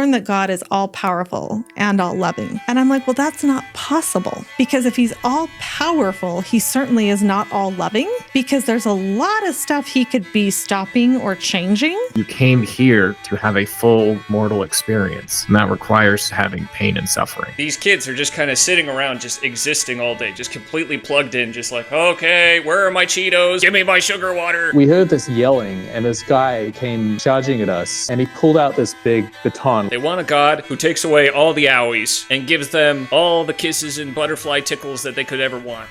learned that God is all powerful and all loving. And I'm like, well, that's not possible, because if he's all powerful, he certainly is not all loving, because there's a lot of stuff he could be stopping or changing. You came here to have a full mortal experience, and that requires having pain and suffering. These kids are just kind of sitting around, just existing all day, just completely plugged in, just like, okay, where are my Cheetos? Give me my sugar water. We heard this yelling, and this guy came charging at us, and he pulled out this big baton. They want a God who takes away all the owies and gives them all the kisses and butterfly tickles that they could ever want.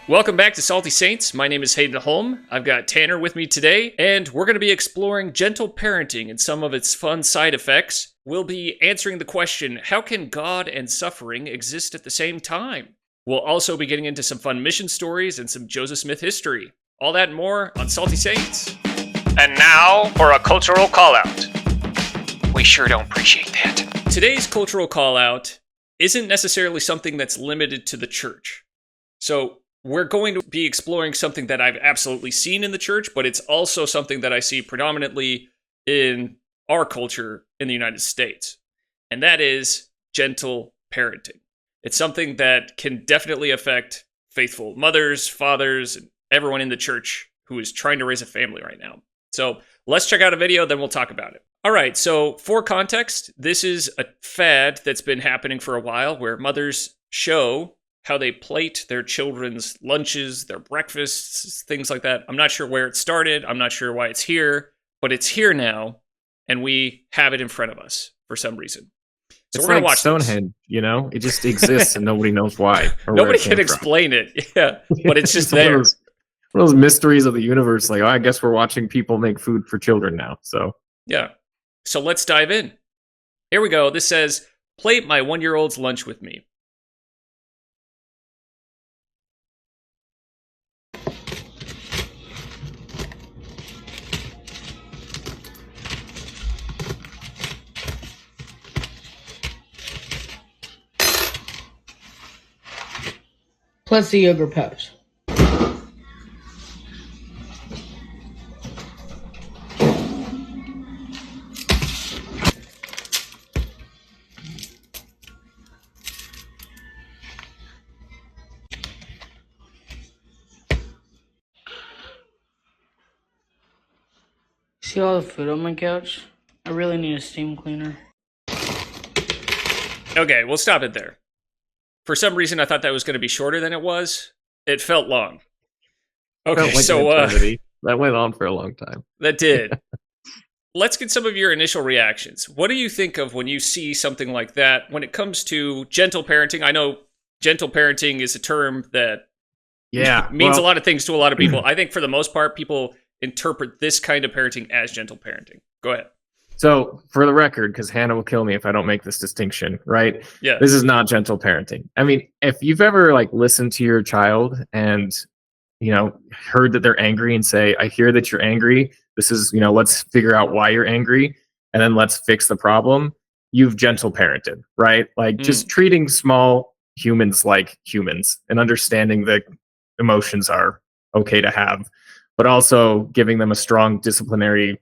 Welcome back to Salty Saints. My name is Hayden Holm. I've got Tanner with me today, and we're going to be exploring gentle parenting and some of its fun side effects. We'll be answering the question, how can God and suffering exist at the same time? We'll also be getting into some fun mission stories and some Joseph Smith history. All that and more on Salty Saints. And now for a cultural call-out. We sure don't appreciate that. Today's cultural call-out isn't necessarily something that's limited to the church. So we're going to be exploring something that I've absolutely seen in the church, but it's also something that I see predominantly in our culture in the United States. And that is gentle parenting. It's something that can definitely affect faithful mothers, fathers, and everyone in the church who is trying to raise a family right now. So let's check out a video, then we'll talk about it. All right, so for context, this is a fad that's been happening for a while where mothers show how they plate their children's lunches, their breakfasts, things like that. I'm not sure where it started. I'm not sure why it's here, but it's here now, and we have it in front of us for some reason. So It's we're going like to watch Stonehenge, you know? It just exists and nobody knows why. Or where Nobody it can came from. explain it, yeah, but it's just one of there. one of those mysteries of the universe. Like, oh, I guess we're watching people make food for children now. So Yeah. So let's dive in. Here we go. This says, plate my 1-year-old's lunch with me. Plus the yogurt pouch. See all the food on my couch? I really need a steam cleaner. Okay, we'll stop it there. For some reason, I thought that was going to be shorter than it was. It felt long. Okay, felt like so an eternity. That went on for a long time. that did. Let's get some of your initial reactions. What do you think of when you see something like that when it comes to gentle parenting? I know gentle parenting is a term that means a lot of things to a lot of people. I think for the most part, people interpret this kind of parenting as gentle parenting. Go ahead. So, for the record, because Hannah will kill me if I don't make this distinction, right? Yeah. This is not gentle parenting. I mean, if you've ever listened to your child and heard that they're angry and say, "I hear that you're angry. This is let's figure out why you're angry, and then let's fix the problem." You've gentle parented, right? Just treating small humans like humans and understanding that emotions are okay to have, but also giving them a strong disciplinary,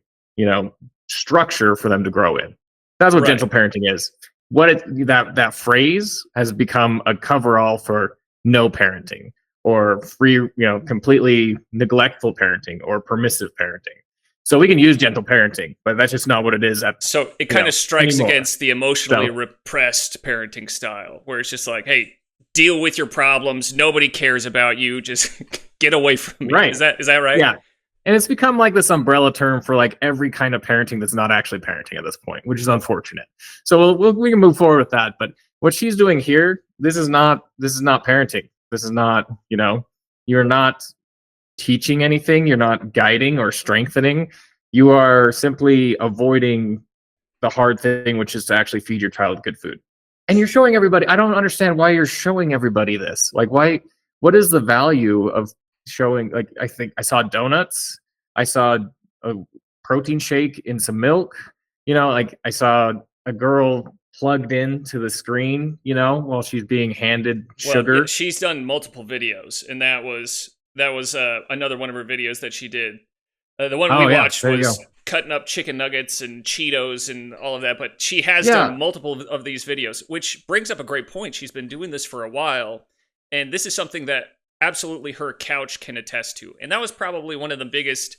structure for them to grow in. That's what gentle parenting is. That phrase has become a coverall for no parenting or free, completely neglectful parenting or permissive parenting. So we can use gentle parenting, but that's just not what it is. So it kind of strikes anymore. against the emotionally repressed parenting style, where it's just like, hey, deal with your problems. Nobody cares about you. Just get away from me. Right. Is that right? Yeah. And it's become this umbrella term for every kind of parenting that's not actually parenting at this point, which is unfortunate. So we can move forward with that. But what she's doing here, this is not parenting. This is not, you're not teaching anything. You're not guiding or strengthening. You are simply avoiding the hard thing, which is to actually feed your child good food. And you're showing everybody. I don't understand why you're showing everybody this. Why? What is the value of showing? I think I saw donuts. I saw a protein shake in some milk. I saw a girl plugged into the screen, while she's being handed sugar. Yeah, she's done multiple videos, and that was another one of her videos that she did. The one we watched cutting up chicken nuggets and Cheetos and all of that, but she has done multiple of these videos, which brings up a great point. She's been doing this for a while, and this is something that absolutely her couch can attest to. And that was probably one of the biggest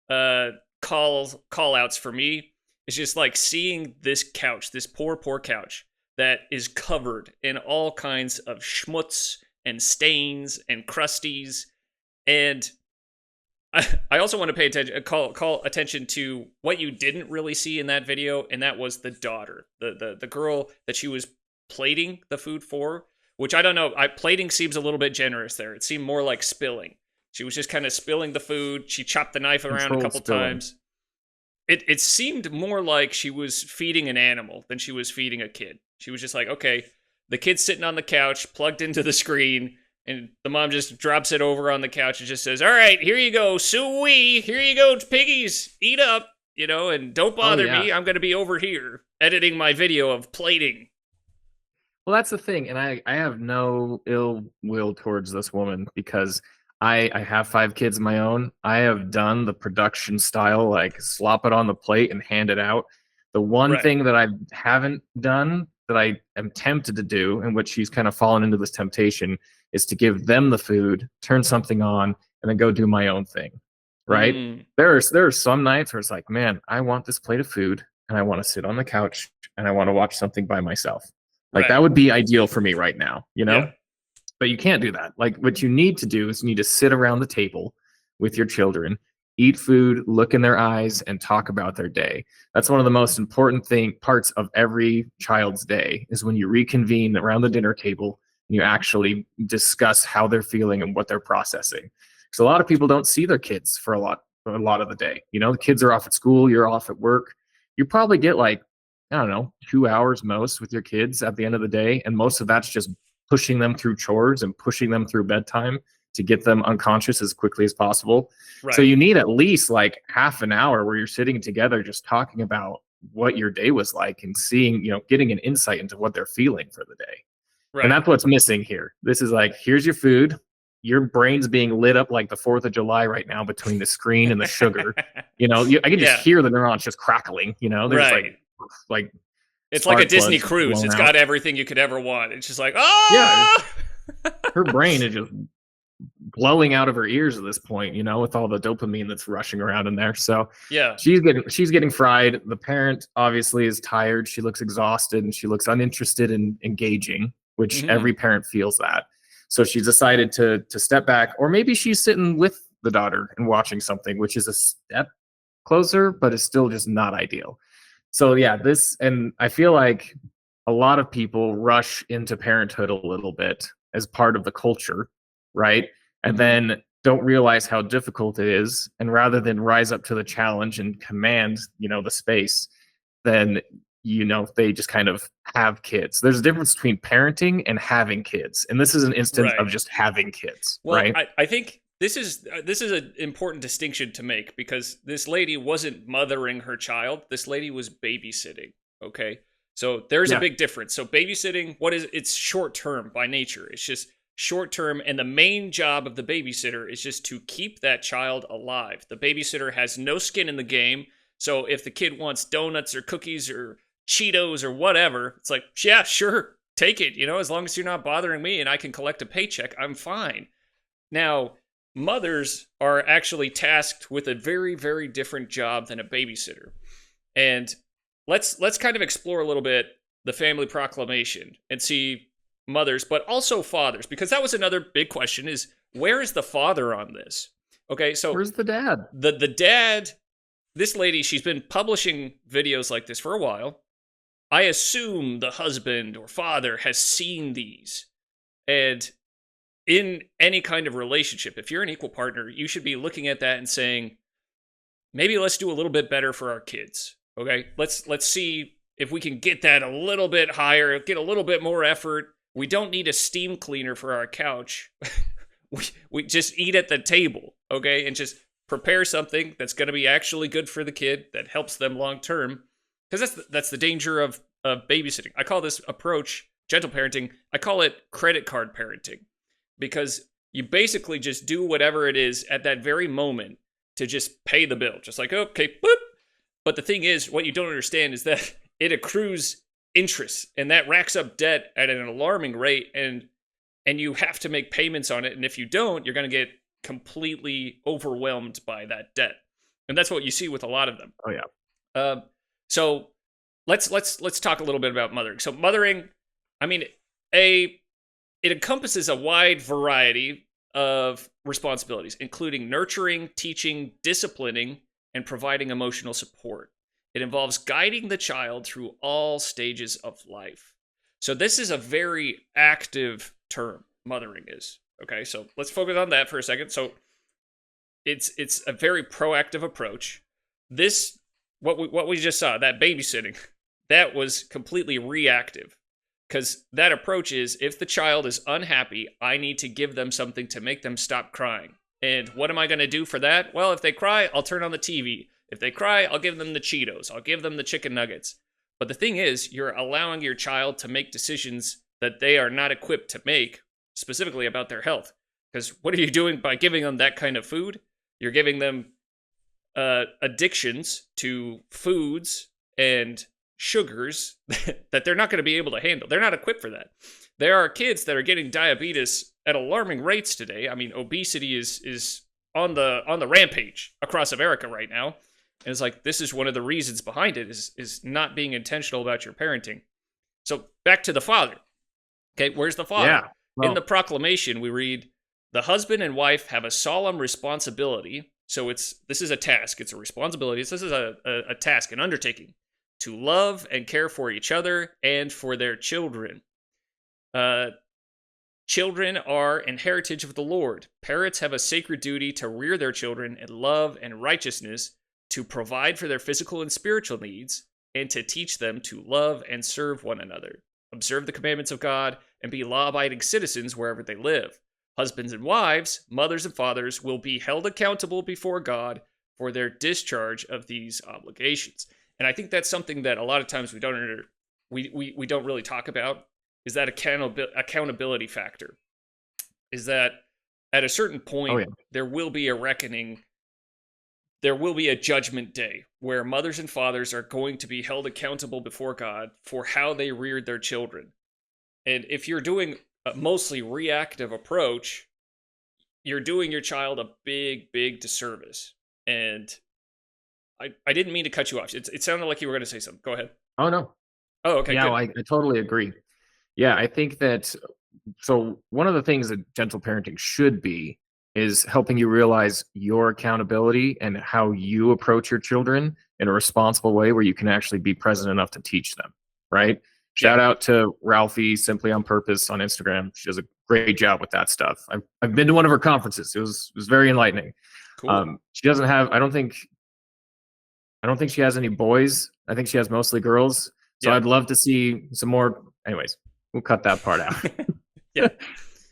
call outs for me. It's just like seeing this couch, this poor couch that is covered in all kinds of schmutz and stains and crusties. And I also want to pay attention, call attention to what you didn't really see in that video, and that was the daughter, the girl that she was plating the food for, which I don't know. Plating seems a little bit generous there. It seemed more like spilling. She was just kind of spilling the food. She chopped the knife around a couple times. It seemed more like she was feeding an animal than she was feeding a kid. She was just like, okay, the kid's sitting on the couch, plugged into the screen, and the mom just drops it over on the couch and just says, all right, here you go, Sue-wee. Here you go, piggies. Eat up, and don't bother me. I'm going to be over here editing my video of plating. Well, that's the thing. And I have no ill will towards this woman because I have 5 kids of my own. I have done the production style, like slop it on the plate and hand it out. The one thing that I haven't done that I am tempted to do, and which she's kind of fallen into this temptation, is to give them the food, turn something on, and then go do my own thing, right? There are some nights where it's like, man, I want this plate of food, and I want to sit on the couch, and I want to watch something by myself. Like, that would be ideal for me right now, Yeah. But you can't do that. Like, what you need to do is you need to sit around the table with your children, eat food, look in their eyes, and talk about their day. That's one of the most important parts of every child's day, is when you reconvene around the dinner table and you actually discuss how they're feeling and what they're processing. Because a lot of people don't see their kids for a lot of the day. The kids are off at school, you're off at work. You probably get 2 hours most with your kids at the end of the day, and most of that's just pushing them through chores and pushing them through bedtime to get them unconscious as quickly as possible. Right. So you need at least half an hour where you're sitting together just talking about what your day was like and seeing, getting an insight into what they're feeling for the day. Right. And that's what's missing here. This is here's your food. Your brain's being lit up like the 4th of July right now between the screen and the sugar. I can just hear the neurons just crackling, There's like it's like a Disney cruise. It's got everything you could ever want. It's just like, her brain is just blowing out of her ears at this point, with all the dopamine that's rushing around in there. So she's getting fried. The parent obviously is tired. She looks exhausted and she looks uninterested in engaging, which every parent feels that. So she's decided to step back, or maybe she's sitting with the daughter and watching something, which is a step closer, but it's still just not ideal. So and I feel like a lot of people rush into parenthood a little bit as part of the culture, right? And then don't realize how difficult it is. And rather than rise up to the challenge and command, the space, then, they just kind of have kids. There's a difference between parenting and having kids. And this is an instance of just having kids, right? I think this is an important distinction to make, because this lady wasn't mothering her child. This lady was babysitting. Okay. So there's a big difference. So babysitting, it's short term by nature. It's just short term. And the main job of the babysitter is just to keep that child alive. The babysitter has no skin in the game. So if the kid wants donuts or cookies or Cheetos or whatever, it's like, yeah, sure, take it. As long as you're not bothering me and I can collect a paycheck, I'm fine. Now, mothers are actually tasked with a very, very different job than a babysitter. And let's kind of explore a little bit the family proclamation and see mothers, but also fathers, because that was another big question, is where is the father on this? Okay, so where's the dad? The dad, this lady, she's been publishing videos like this for a while. I assume the husband or father has seen these. And in any kind of relationship, if you're an equal partner, you should be looking at that and saying, maybe let's do a little bit better for our kids. Okay, let's see if we can get that a little bit higher, get a little bit more effort. We don't need a steam cleaner for our couch. we just eat at the table, okay, and just prepare something that's going to be actually good for the kid, that helps them long term. Because that's the danger of babysitting. I call this approach gentle parenting. I call it credit card parenting, because you basically just do whatever it is at that very moment to just pay the bill. Just like, okay, boop, But the thing is, what you don't understand is that it accrues interest, and that racks up debt at an alarming rate, and you have to make payments on it. And if you don't, you're going to get completely overwhelmed by that debt. And that's what you see with a lot of them. Oh yeah. So let's talk a little bit about mothering. So mothering, I mean, it encompasses a wide variety of responsibilities, including nurturing, teaching, disciplining, and providing emotional support. It involves guiding the child through all stages of life. So this is a very active term, mothering is. Okay, so let's focus on that for a second. So it's a very proactive approach. This, what we just saw, that babysitting, that was completely reactive. Because that approach is, if the child is unhappy, I need to give them something to make them stop crying. And what am I going to do for that? Well, if they cry, I'll turn on the TV. If they cry, I'll give them the Cheetos. I'll give them the chicken nuggets. But the thing is, you're allowing your child to make decisions that they are not equipped to make, specifically about their health. Because what are you doing by giving them that kind of food? You're giving them addictions to foods and sugars that they're not going to be able to handle. They're not equipped for that. There are kids that are getting diabetes at alarming rates today. I mean, obesity is on the rampage across America right now. And it's like, this is one of the reasons behind it is not being intentional about your parenting. So back to the father. Okay, where's the father? Yeah. Well, in the proclamation, we read, the husband and wife have a solemn responsibility. So this is a task. It's a responsibility. This is a task, an undertaking, to love and care for each other and for their children. Children are an heritage of the Lord. Parents have a sacred duty to rear their children in love and righteousness, to provide for their physical and spiritual needs, and to teach them to love and serve one another, observe the commandments of God, and be law-abiding citizens wherever they live. Husbands and wives, mothers and fathers will be held accountable before God for their discharge of these obligations. And I think that's something that a lot of times we don't really talk about, is that accountability factor. Is that at a certain point, there will be a reckoning. There will be a judgment day where mothers and fathers are going to be held accountable before God for how they reared their children. And if you're doing a mostly reactive approach, you're doing your child a big, big disservice. And I didn't mean to cut you off. It sounded like you were going to say something. Go ahead. Oh, no. Oh, okay. Yeah, good. I totally agree. Yeah, I think that, so one of the things that gentle parenting should be is helping you realize your accountability and how you approach your children in a responsible way where you can actually be present enough to teach them, right? Shout out to Ralphie, Simply on Purpose on Instagram. She does a great job with that stuff. I've been to one of her conferences. It was very enlightening. Cool. She doesn't have, I don't think she has any boys. I think she has mostly girls. So I'd love to see some more. Anyways, we'll cut that part out. Yeah.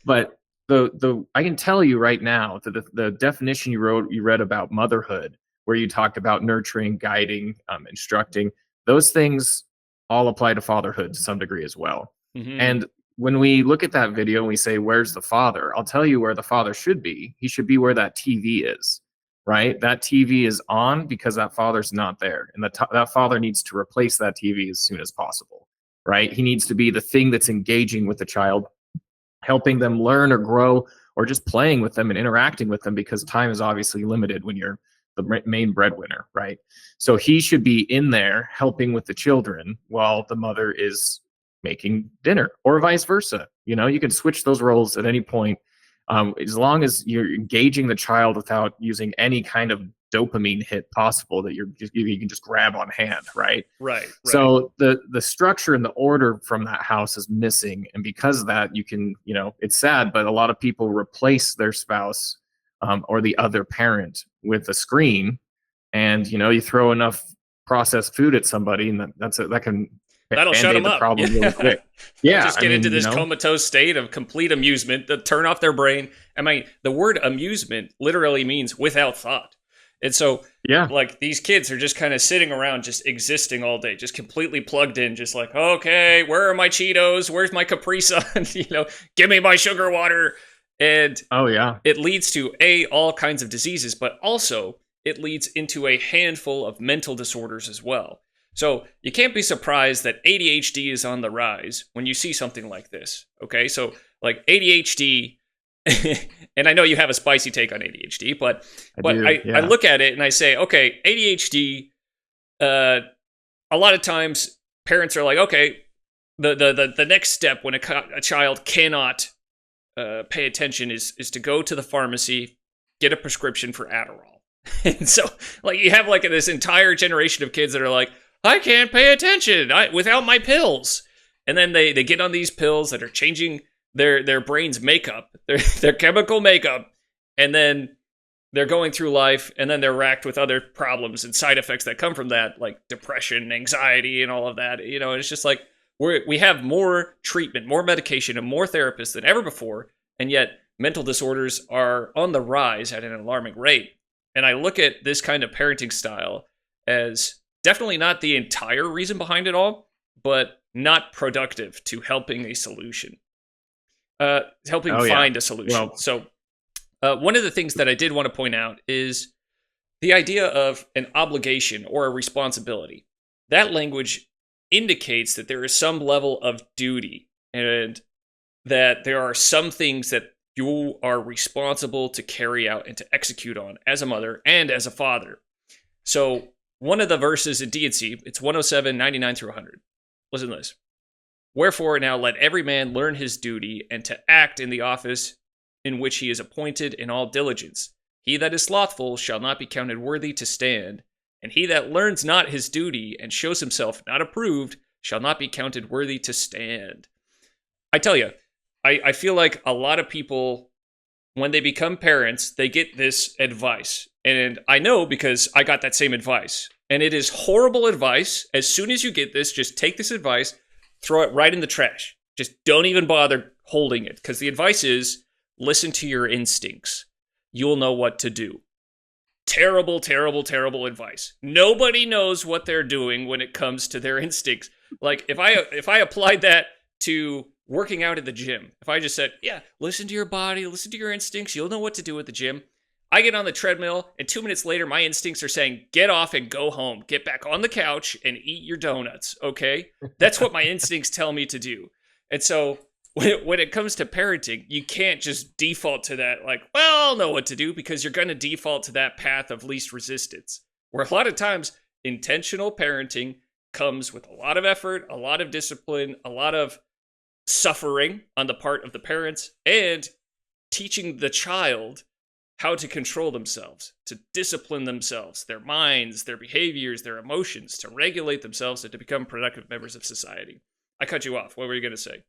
But I can tell you right now that the definition you read about motherhood, where you talked about nurturing, guiding, instructing, those things all apply to fatherhood to some degree as well. Mm-hmm. And when we look at that video and we say, where's the father? I'll tell you where the father should be. He should be where that TV is, right? That TV is on because that father's not there. And that father needs to replace that TV as soon as possible, right? He needs to be the thing that's engaging with the child, helping them learn or grow, or just playing with them and interacting with them, because time is obviously limited when you're the main breadwinner, right? So he should be in there helping with the children while the mother is making dinner, or vice versa. You know, you can switch those roles at any point, as long as you're engaging the child without using any kind of dopamine hit possible that you can just grab on hand, right? Right. So the structure and the order from that house is missing, and because of that, you can, it's sad, but a lot of people replace their spouse or the other parent with a screen, and you throw enough processed food at somebody, and that'll shut them the up. problem really quick. Yeah, just get into this comatose state of complete amusement, to turn off their brain. I mean, the word amusement literally means without thought. And so, like, these kids are just kind of sitting around, just existing all day, just completely plugged in, just like, okay, where are my Cheetos? Where's my Capri Sun? Give me my sugar water. And it leads to all kinds of diseases, but also it leads into a handful of mental disorders as well. So you can't be surprised that ADHD is on the rise when you see something like this. Okay, so like ADHD, and I know you have a spicy take on ADHD, but I look at it and I say, okay, ADHD. A lot of times, parents are like, okay, the next step when a child cannot pay attention is to go to the pharmacy, get a prescription for Adderall. And so, like, you have like this entire generation of kids that are like, I can't pay attention without my pills. And then they get on these pills that are changing their brain's makeup, their chemical makeup, and then they're going through life, and then they're racked with other problems and side effects that come from that, like depression, anxiety, and all of that. You know, it's just like we have more treatment, more medication, and more therapists than ever before, and yet mental disorders are on the rise at an alarming rate. And I look at this kind of parenting style as definitely not the entire reason behind it all, but not productive to helping a solution. Find a solution. Well, so one of the things that I did want to point out is the idea of an obligation or a responsibility. That language indicates that there is some level of duty and that there are some things that you are responsible to carry out and to execute on as a mother and as a father. So one of the verses in D&C, it's 107, 99 through 100. Listen to this. Wherefore now let every man learn his duty and to act in the office in which he is appointed in all diligence. He that is slothful shall not be counted worthy to stand, and he that learns not his duty and shows himself not approved shall not be counted worthy to stand. I tell you, I feel like a lot of people, when they become parents, they get this advice. And I know because I got that same advice. And it is horrible advice. As soon as you get this, just take this advice, throw it right in the trash. Just don't even bother holding it. Because the advice is, listen to your instincts. You'll know what to do. Terrible, terrible, terrible advice. Nobody knows what they're doing when it comes to their instincts. Like, if I applied that to working out at the gym, if I just said, yeah, listen to your body, listen to your instincts, you'll know what to do at the gym. I get on the treadmill, and 2 minutes later, my instincts are saying, get off and go home. Get back on the couch and eat your donuts, okay? That's what my instincts tell me to do. And so when it comes to parenting, you can't just default to that, like, well, I'll know what to do, because you're going to default to that path of least resistance, where a lot of times intentional parenting comes with a lot of effort, a lot of discipline, a lot of suffering on the part of the parents, and teaching the child how to control themselves, to discipline themselves, their minds, their behaviors, their emotions, to regulate themselves and to become productive members of society. I cut you off. What were you going to say?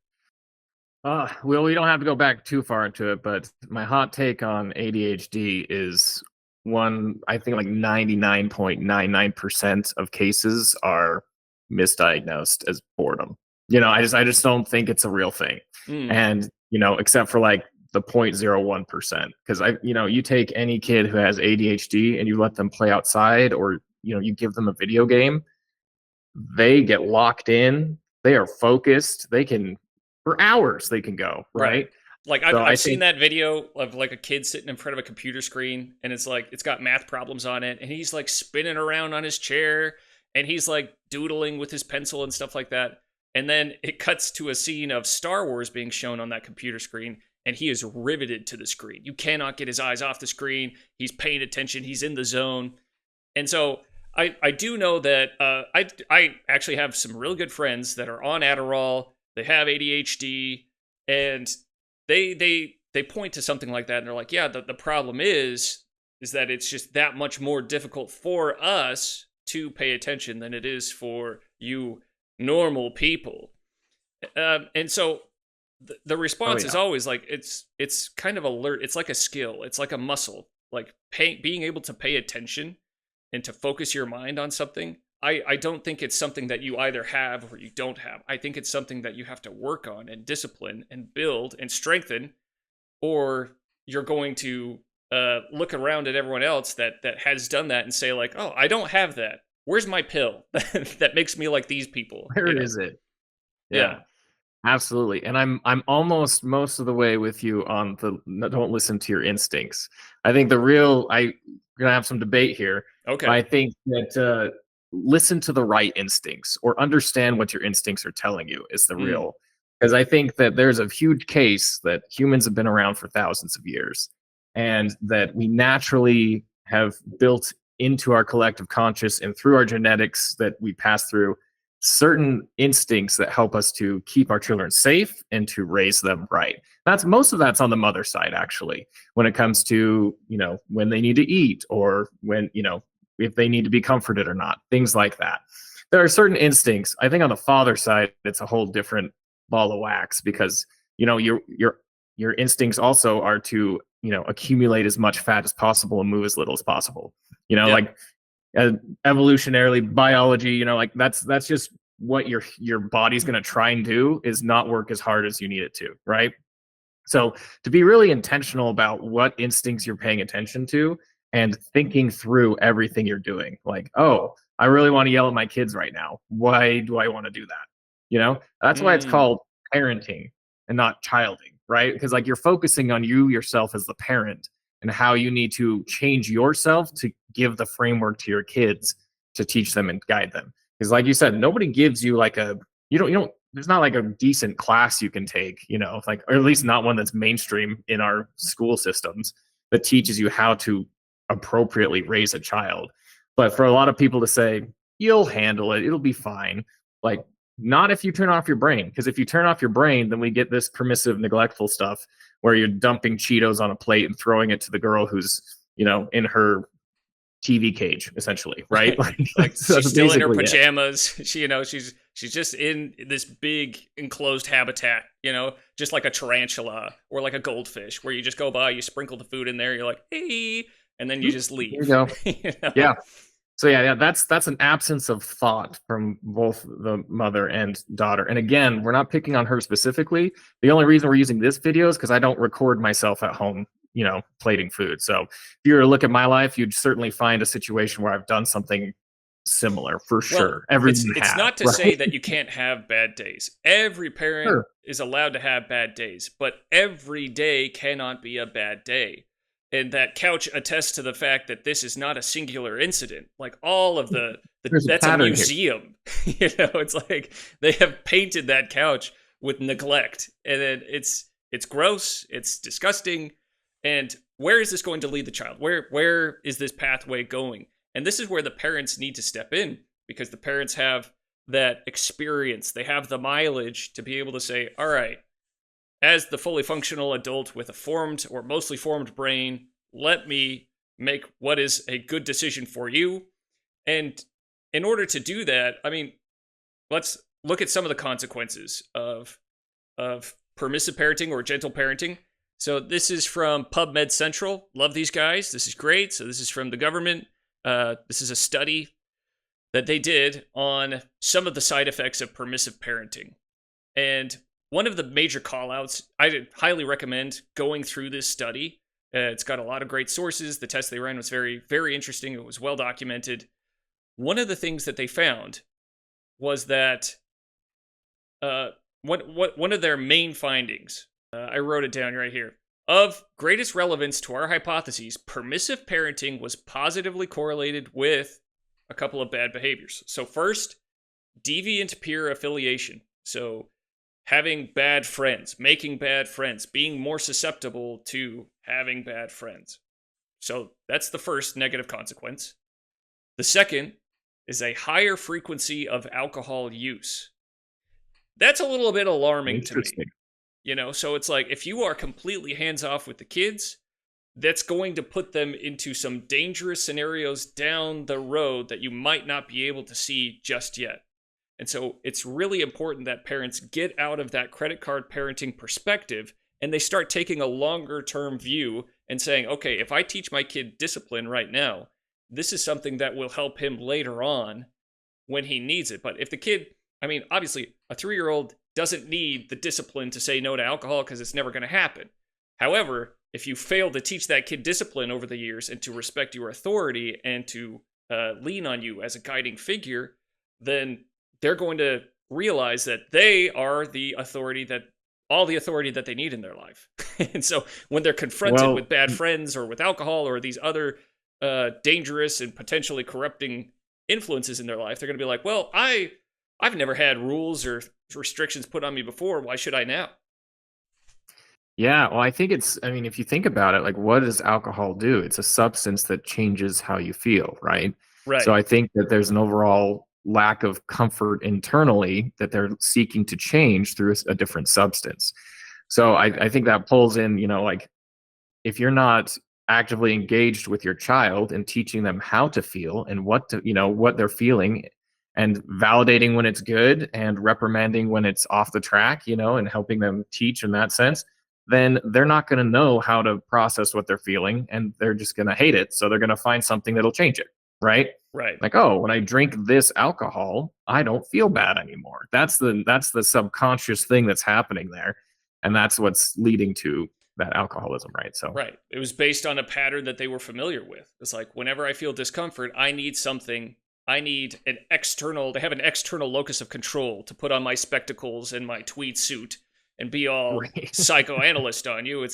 Well, we don't have to go back too far into it, but my hot take on ADHD is I think like 99.99% of cases are misdiagnosed as boredom. You know, I just don't think it's a real thing. And, you know, except for like the 0.01%, because you take any kid who has ADHD and you let them play outside, or, you know, you give them a video game, they get locked in. They are focused. They can, for hours, they can go, right? Like I've seen that video of like a kid sitting in front of a computer screen, and it's like, it's got math problems on it, and he's like spinning around on his chair, and he's like doodling with his pencil and stuff like that. And then it cuts to a scene of Star Wars being shown on that computer screen, and he is riveted to the screen. You cannot get his eyes off the screen. He's paying attention. He's in the zone. And so I do know that I actually have some real good friends that are on Adderall. They have ADHD, and they point to something like that, and they're like, yeah, the problem is that it's just that much more difficult for us to pay attention than it is for you normal people. And so the response is always like, it's kind of alert. It's like a skill. It's like a muscle, like being able to pay attention and to focus your mind on something. I don't think it's something that you either have or you don't have. I think it's something that you have to work on and discipline and build and strengthen, or you're going to look around at everyone else that has done that and say like, oh, I don't have that. Where's my pill that makes me like these people? Where is it? Yeah. Absolutely. And I'm almost most of the way with you on the don't listen to your instincts. I think we're gonna have some debate here. Okay. But I think that listen to the right instincts or understand what your instincts are telling you is the real. Because I think that there's a huge case that humans have been around for thousands of years and that we naturally have built into our collective conscious and through our genetics that we pass through certain instincts that help us to keep our children safe and to raise them right. That's most of that's on the mother side, actually, when it comes to, when they need to eat or when, if they need to be comforted or not, things like that. There are certain instincts. I think on the father side, it's a whole different ball of wax because, your instincts also are to, accumulate as much fat as possible and move as little as possible. Yeah. Like evolutionarily biology, like that's just what your body's going to try and do is not work as hard as you need it to, right? So to be really intentional about what instincts you're paying attention to and thinking through everything you're doing, like, oh, I really want to yell at my kids right now, why do I want to do that? That's why it's called parenting and not childing, right? Because like you're focusing on you yourself as the parent and how you need to change yourself to give the framework to your kids to teach them and guide them. Because like you said, nobody gives you like there's not like a decent class you can take, like, or at least not one that's mainstream in our school systems that teaches you how to appropriately raise a child. But for a lot of people to say, you'll handle it, it'll be fine. Like, not if you turn off your brain. Because if you turn off your brain, then we get this permissive, neglectful stuff where you're dumping Cheetos on a plate and throwing it to the girl who's, in her TV cage, essentially, right? Like that's she's still in her basically it. pajamas. She's just in this big enclosed habitat, just like a tarantula or like a goldfish, where you just go by, you sprinkle the food in there, you're like, hey, and then you just leave. There you go. Yeah. So yeah, that's an absence of thought from both the mother and daughter. And again, we're not picking on her specifically. The only reason we're using this video is because I don't record myself at home, plating food. So if you were to look at my life, you'd certainly find a situation where I've done something similar for sure. It's not to say that you can't have bad days. Every parent is allowed to have bad days, but every day cannot be a bad day. And that couch attests to the fact that this is not a singular incident. Like all of that's a museum. It's like they have painted that couch with neglect, and it's gross, it's disgusting. And where is this going to lead the child? Where is this pathway going? And this is where the parents need to step in, because the parents have that experience. They have the mileage to be able to say, all right, as the fully functional adult with a formed or mostly formed brain, let me make what is a good decision for you. And in order to do that, let's look at some of the consequences of permissive parenting or gentle parenting. So this is from PubMed Central. Love these guys. This is great. So this is from the government. This is a study that they did on some of the side effects of permissive parenting. And one of the major callouts, I highly recommend going through this study. It's got a lot of great sources. The test they ran was very, very interesting. It was well documented. One of the things that they found was that one of their main findings, I wrote it down right here. Of greatest relevance to our hypotheses, permissive parenting was positively correlated with a couple of bad behaviors. So first, deviant peer affiliation. So having bad friends, making bad friends, being more susceptible to having bad friends. So that's the first negative consequence. The second is a higher frequency of alcohol use. That's a little bit alarming to me. So it's like, if you are completely hands-off with the kids, that's going to put them into some dangerous scenarios down the road that you might not be able to see just yet. And so it's really important that parents get out of that credit card parenting perspective and they start taking a longer term view and saying, okay, if I teach my kid discipline right now, this is something that will help him later on when he needs it. But if the kid, obviously a 3-year-old doesn't need the discipline to say no to alcohol because it's never going to happen. However, if you fail to teach that kid discipline over the years and to respect your authority and to lean on you as a guiding figure, then they're going to realize that they are the authority that all the authority that they need in their life. And so when they're confronted Well, with bad friends or with alcohol or these other dangerous and potentially corrupting influences in their life, they're going to be like, well, I've never had rules or restrictions put on me before. Why should I now? yeah, well, I think I mean, if you think about it, like, what does alcohol do? It's a substance that changes how you feel, right? Right. So I think that there's an overall lack of comfort internally that they're seeking to change through a different substance. So I think that pulls in, like, if you're not actively engaged with your child and teaching them how to feel and what they're feeling, and validating when it's good and reprimanding when it's off the track, and helping them teach in that sense, then they're not going to know how to process what they're feeling, and they're just going to hate it. So they're going to find something that'll change it, right? Right. Like, oh, when I drink this alcohol, I don't feel bad anymore. That's the subconscious thing that's happening there, and that's what's leading to that alcoholism, right? So Right. It was based on a pattern that they were familiar with. It's like, whenever I feel discomfort, I need something. I need they have an external locus of control to put on my spectacles and my tweed suit and be all Right. psychoanalyst on you.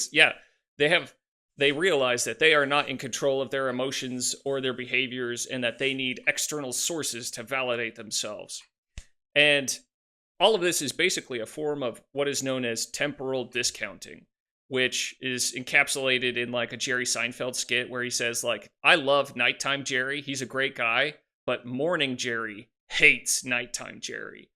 They realize that they are not in control of their emotions or their behaviors, and that they need external sources to validate themselves. And all of this is basically a form of what is known as temporal discounting, which is encapsulated in like a Jerry Seinfeld skit where he says, like, I love nighttime Jerry. He's a great guy, but morning Jerry hates nighttime Jerry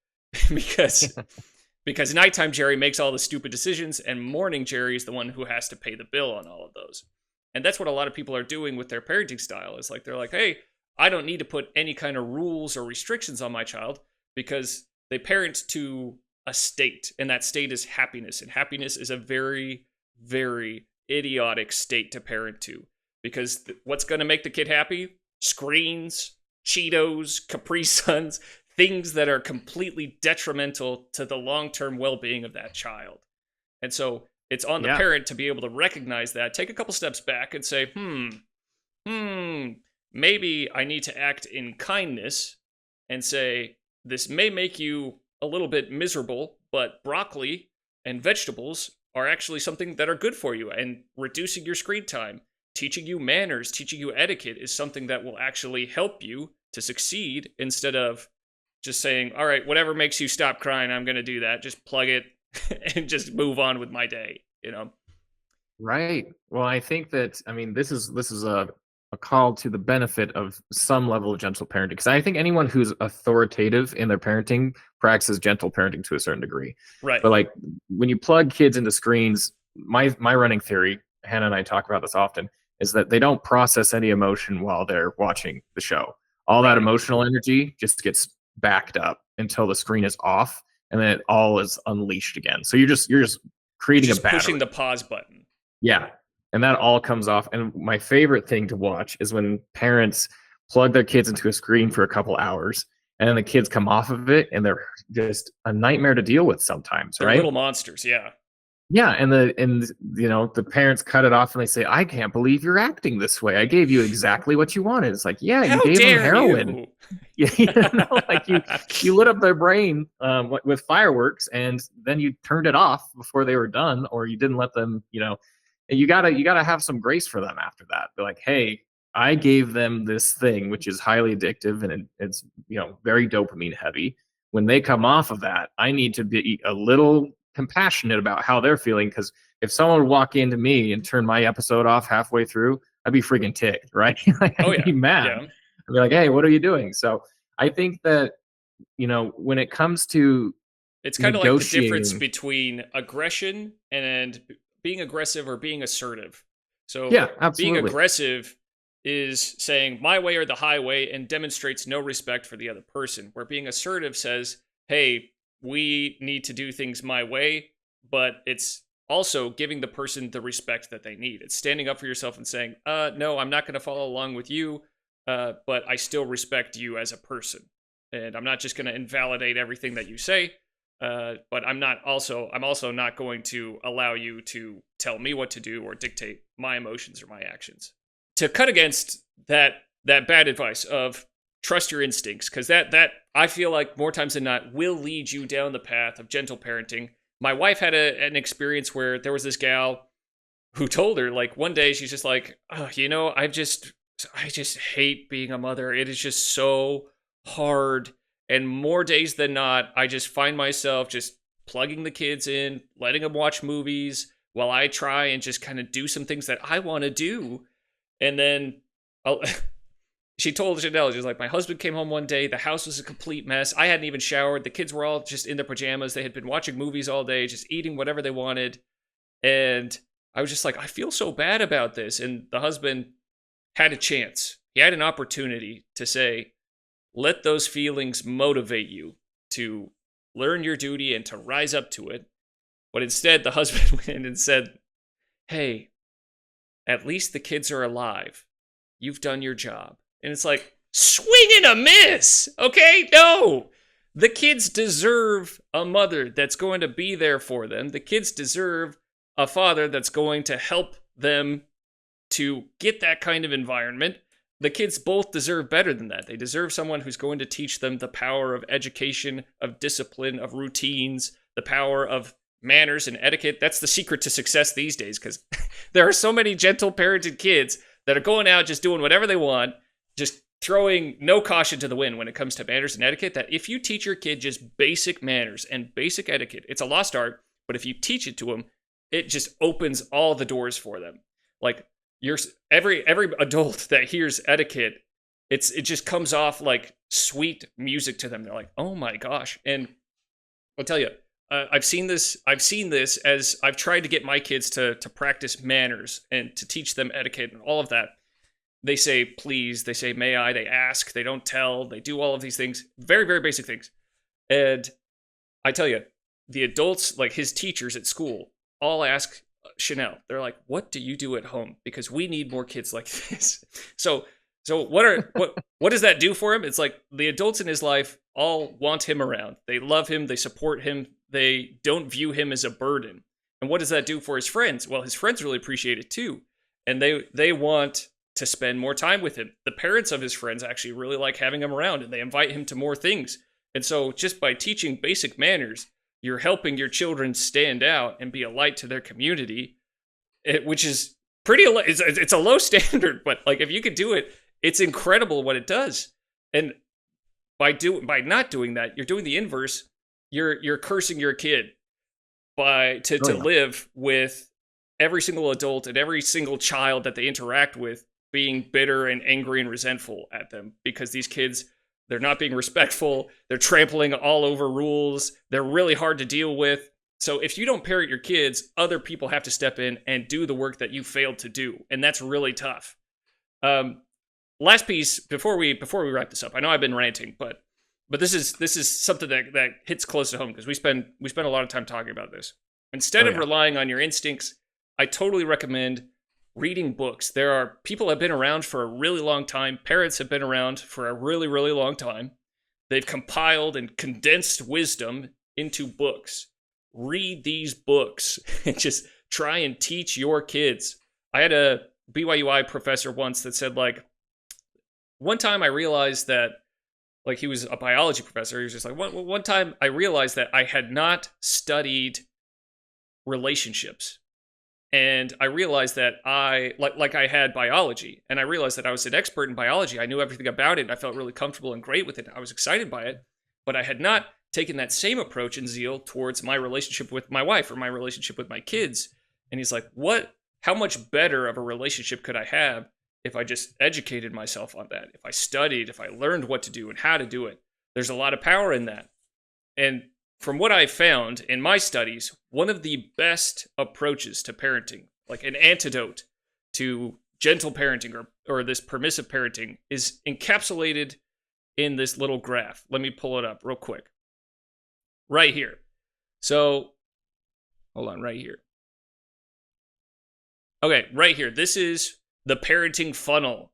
because nighttime Jerry makes all the stupid decisions, and morning Jerry is the one who has to pay the bill on all of those. And that's what a lot of people are doing with their parenting style. Is like, they're like, hey, I don't need to put any kind of rules or restrictions on my child, because they parent to a state, and that state is happiness. And happiness is a very, very idiotic state to parent to, because what's going to make the kid happy? Screens, Cheetos, Capri Suns, things that are completely detrimental to the long-term well-being of that child. And so it's on the parent to be able to recognize that, take a couple steps back and say, maybe I need to act in kindness and say, this may make you a little bit miserable, but broccoli and vegetables are actually something that are good for you, and reducing your screen time, teaching you manners, teaching you etiquette is something that will actually help you to succeed, instead of just saying, all right, whatever makes you stop crying, I'm going to do that. Just plug it and just move on with my day, Right. Well, I think that, I mean, this is a call to the benefit of some level of gentle parenting, because I think anyone who's authoritative in their parenting practices gentle parenting to a certain degree. Right. But like, when you plug kids into screens, my running theory, Hannah and I talk about this often, is that they don't process any emotion while they're watching the show. All that emotional energy just gets backed up until the screen is off, and then it all is unleashed again. So you're just creating a battery. Pushing the pause button. Yeah. And that all comes off. And my favorite thing to watch is when parents plug their kids into a screen for a couple hours, and then the kids come off of it, and they're just a nightmare to deal with sometimes. They're right? Little monsters. Yeah. Yeah, and the parents cut it off and they say, "I can't believe you're acting this way. I gave you exactly what you wanted." It's like, yeah, How you gave them heroin. You? Like you lit up their brain with fireworks, and then you turned it off before they were done, or you didn't let them. You gotta have some grace for them after that. Be like, hey, I gave them this thing which is highly addictive, and it's very dopamine heavy. When they come off of that, I need to be a little compassionate about how they're feeling, because if someone would walk into me and turn my episode off halfway through, I'd be freaking ticked, right? I'd be mad. Yeah. I'd be like, hey, what are you doing? So I think that when it comes to it's kind of like the difference between aggression and being aggressive or being assertive. So yeah, absolutely. Being aggressive is saying my way or the highway and demonstrates no respect for the other person, where being assertive says, hey, we need to do things my way, but it's also giving the person the respect that they need. It's standing up for yourself and saying, no, I'm not going to follow along with you, but I still respect you as a person. And I'm not just going to invalidate everything that you say, but I'm also not going to allow you to tell me what to do or dictate my emotions or my actions. To cut against that bad advice of trust your instincts, because that I feel like more times than not will lead you down the path of gentle parenting. My wife had an experience where there was this gal who told her, like, one day she's just like, oh, I just hate being a mother. It is just so hard. And more days than not, I just find myself just plugging the kids in, letting them watch movies while I try and just kind of do some things that I want to do. And then she told Janelle, she was like, my husband came home one day, the house was a complete mess. I hadn't even showered. The kids were all just in their pajamas. They had been watching movies all day, just eating whatever they wanted. And I was just like, I feel so bad about this. And the husband had a chance. He had an opportunity to say, let those feelings motivate you to learn your duty and to rise up to it. But instead, the husband went in and said, hey, at least the kids are alive. You've done your job. And it's like, swing and a miss, okay? No. The kids deserve a mother that's going to be there for them. The kids deserve a father that's going to help them to get that kind of environment. The kids both deserve better than that. They deserve someone who's going to teach them the power of education, of discipline, of routines, the power of manners and etiquette. That's the secret to success these days, because there are so many gentle parented kids that are going out just doing whatever they want, just throwing no caution to the wind when it comes to manners and etiquette, that if you teach your kid just basic manners and basic etiquette, it's a lost art, but if you teach it to them, it just opens all the doors for them. Like, every adult that hears etiquette, it just comes off like sweet music to them. They're like, oh my gosh. And I'll tell you, I've seen this as I've tried to get my kids to practice manners and to teach them etiquette and all of that. They say please, they say may I, they ask, they don't tell, they do all of these things, very, very basic things. And I tell you, the adults, like his teachers at school, all ask Chanel, they're like, what do you do at home? Because we need more kids like this. So what does that do for him? It's like the adults in his life all want him around. They love him, they support him, they don't view him as a burden. And what does that do for his friends? Well, his friends really appreciate it too. And they want to spend more time with him. The parents of his friends actually really like having him around, and they invite him to more things. And so just by teaching basic manners, you're helping your children stand out and be a light to their community, which is it's a low standard, but like if you could do it, it's incredible what it does. And by not doing that, you're doing the inverse. You're cursing your kid to live with every single adult and every single child that they interact with being bitter and angry and resentful at them, because these kids, they're not being respectful. They're trampling all over rules. They're really hard to deal with. So if you don't parent your kids, other people have to step in and do the work that you failed to do. And that's really tough. Last piece before we wrap this up. I know I've been ranting, but this is something that hits close to home, because we spend a lot of time talking about this. Instead of relying on your instincts, I totally recommend reading books. There are people have been around for a really long time. Parents have been around for a really, really long time. They've compiled and condensed wisdom into books. Read these books and just try and teach your kids. I had a BYUI professor once that said, like, one time I realized that, like, he was a biology professor. He was just like, one time I realized that I had not studied relationships. And I realized that I had biology, and I realized that I was an expert in biology. I knew everything about it, and I felt really comfortable and great with it. I was excited by it, but I had not taken that same approach and zeal towards my relationship with my wife or my relationship with my kids. And he's like, how much better of a relationship could I have if I just educated myself on that? If I studied, if I learned what to do and how to do it? There's a lot of power in that. And from what I've found in my studies, one of the best approaches to parenting, like an antidote to gentle parenting or this permissive parenting, is encapsulated in this little graph. Let me pull it up real quick. Right here. So, hold on, right here. Okay, right here. This is the parenting funnel.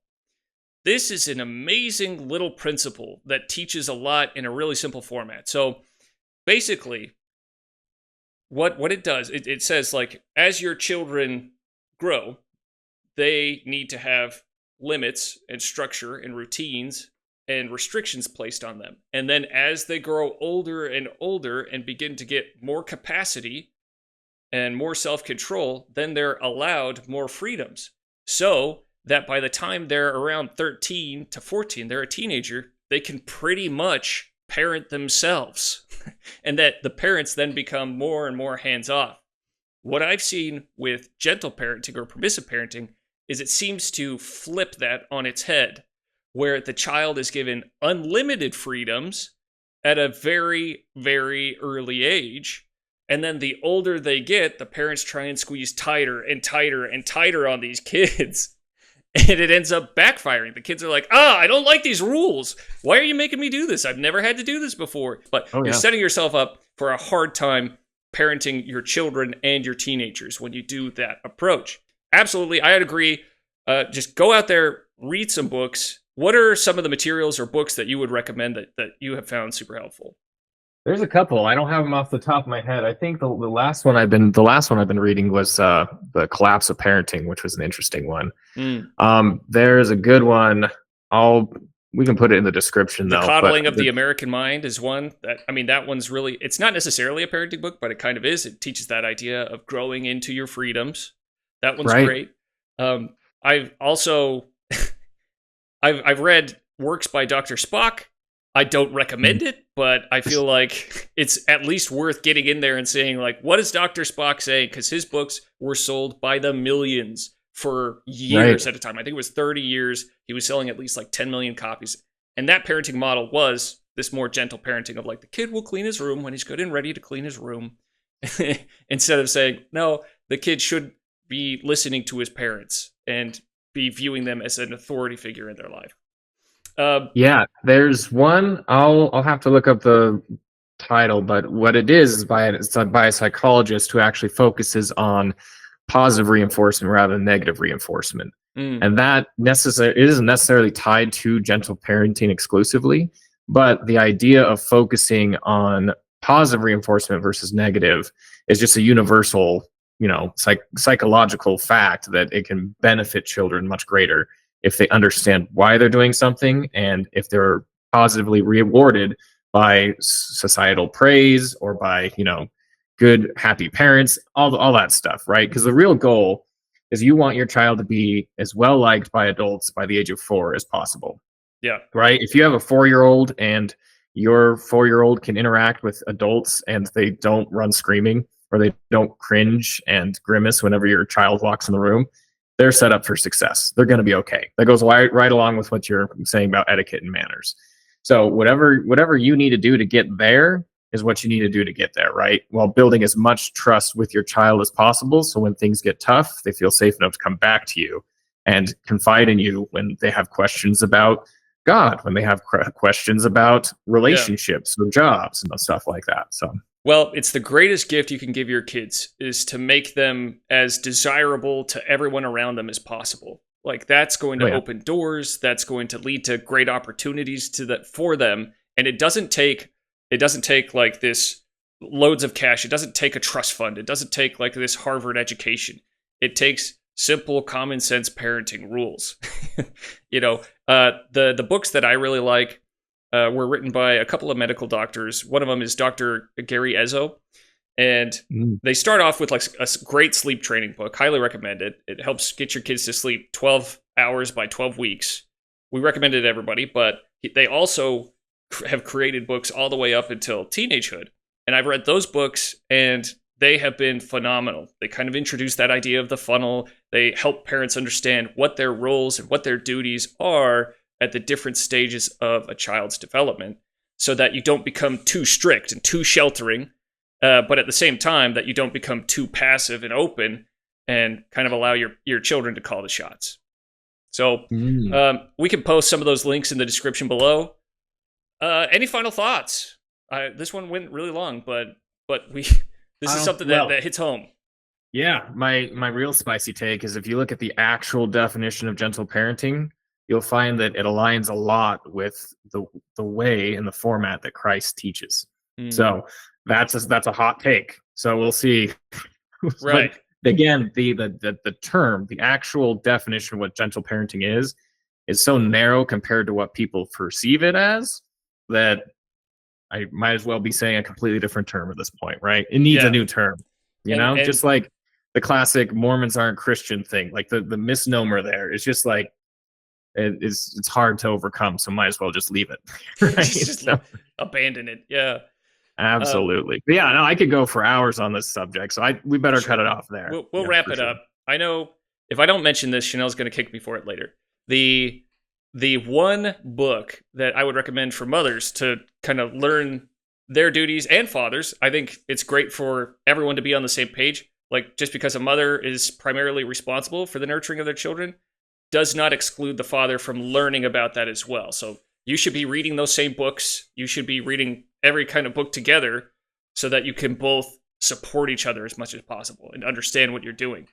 This is an amazing little principle that teaches a lot in a really simple format. So, basically, what it does, it says, like, as your children grow, they need to have limits and structure and routines and restrictions placed on them. And then as they grow older and older and begin to get more capacity and more self-control, then they're allowed more freedoms. So that by the time they're around 13 to 14, they're a teenager, they can pretty much parent themselves. And that the parents then become more and more hands-off. What I've seen with gentle parenting or permissive parenting is it seems to flip that on its head, where the child is given unlimited freedoms at a very, very early age. And then the older they get, the parents try and squeeze tighter and tighter and tighter on these kids. And it ends up backfiring. The kids are like, I don't like these rules. Why are you making me do this? I've never had to do this before. But you're setting yourself up for a hard time parenting your children and your teenagers when you do that approach. Absolutely, I'd agree. Just go out there, read some books. What are some of the materials or books that you would recommend that you have found super helpful? There's a couple. I don't have them off the top of my head. I think the last one I've been reading was The Collapse of Parenting, which was an interesting one. There's a good one. We can put it in the description though. The Coddling of the American Mind is one that one's really, it's not necessarily a parenting book, but it kind of is. It teaches that idea of growing into your freedoms. That one's great. I've also I've read works by Dr. Spock. I don't recommend it, but I feel like it's at least worth getting in there and saying, like, what is Dr. Spock saying? Because his books were sold by the millions for years at a time. I think it was 30 years. He was selling at least like 10 million copies. And that parenting model was this more gentle parenting of like, the kid will clean his room when he's good and ready to clean his room. Instead of saying, no, the kid should be listening to his parents and be viewing them as an authority figure in their life. There's one. I'll have to look up the title, but what it is by a psychologist who actually focuses on positive reinforcement rather than negative reinforcement, and that isn't necessarily tied to gentle parenting exclusively, but the idea of focusing on positive reinforcement versus negative is just a universal, psychological fact that it can benefit children much greater if they understand why they're doing something and if they're positively rewarded by societal praise or by, good, happy parents, all that stuff, right? Because the real goal is you want your child to be as well liked by adults by the age of 4 as possible. Yeah. Right? If you have a 4-year-old and your 4-year-old can interact with adults and they don't run screaming or they don't cringe and grimace whenever your child walks in the room, they're set up for success. They're going to be okay. That goes right along with what you're saying about etiquette and manners. So whatever you need to do to get there is what you need to do to get there, right? While building as much trust with your child as possible. So when things get tough, they feel safe enough to come back to you and confide in you when they have questions about God, when they have questions about relationships or jobs and stuff like that. So. Well, it's the greatest gift you can give your kids is to make them as desirable to everyone around them as possible. Like that's going to open doors. That's going to lead to great opportunities for them. And it doesn't take like this loads of cash. It doesn't take a trust fund. It doesn't take like this Harvard education. It takes simple common sense parenting rules. The books that I really like were written by a couple of medical doctors. One of them is Dr. Gary Ezzo. And they start off with like a great sleep training book. Highly recommend it. It helps get your kids to sleep 12 hours by 12 weeks. We recommend it to everybody, but they also have created books all the way up until teenagehood. And I've read those books and they have been phenomenal. They kind of introduce that idea of the funnel. They help parents understand what their roles and what their duties are at the different stages of a child's development so that you don't become too strict and too sheltering, but at the same time that you don't become too passive and open and kind of allow your children to call the shots. So we can post some of those links in the description below. Any final thoughts? This one went really long, but this is something that hits home. Yeah, my real spicy take is if you look at the actual definition of gentle parenting, you'll find that it aligns a lot with the way and the format that Christ teaches. So that's a hot take. So we'll see. Right. But again, the term, the actual definition of what gentle parenting is is so narrow compared to what people perceive it as that I might as well be saying a completely different term at this point, right? It needs a new term, And just like the classic Mormons aren't Christian thing, like the misnomer there. It's just like, it's hard to overcome, so might as well just leave it. Right? just abandon it. Yeah. Absolutely. But yeah, no, I could go for hours on this subject, so we better cut it off there. We'll wrap it up. I know if I don't mention this, Chanel's going to kick me for it later. The one book that I would recommend for mothers to kind of learn their duties, and fathers, I think it's great for everyone to be on the same page. Like, just because a mother is primarily responsible for the nurturing of their children does not exclude the father from learning about that as well. So you should be reading those same books. You should be reading every kind of book together so that you can both support each other as much as possible and understand what you're doing.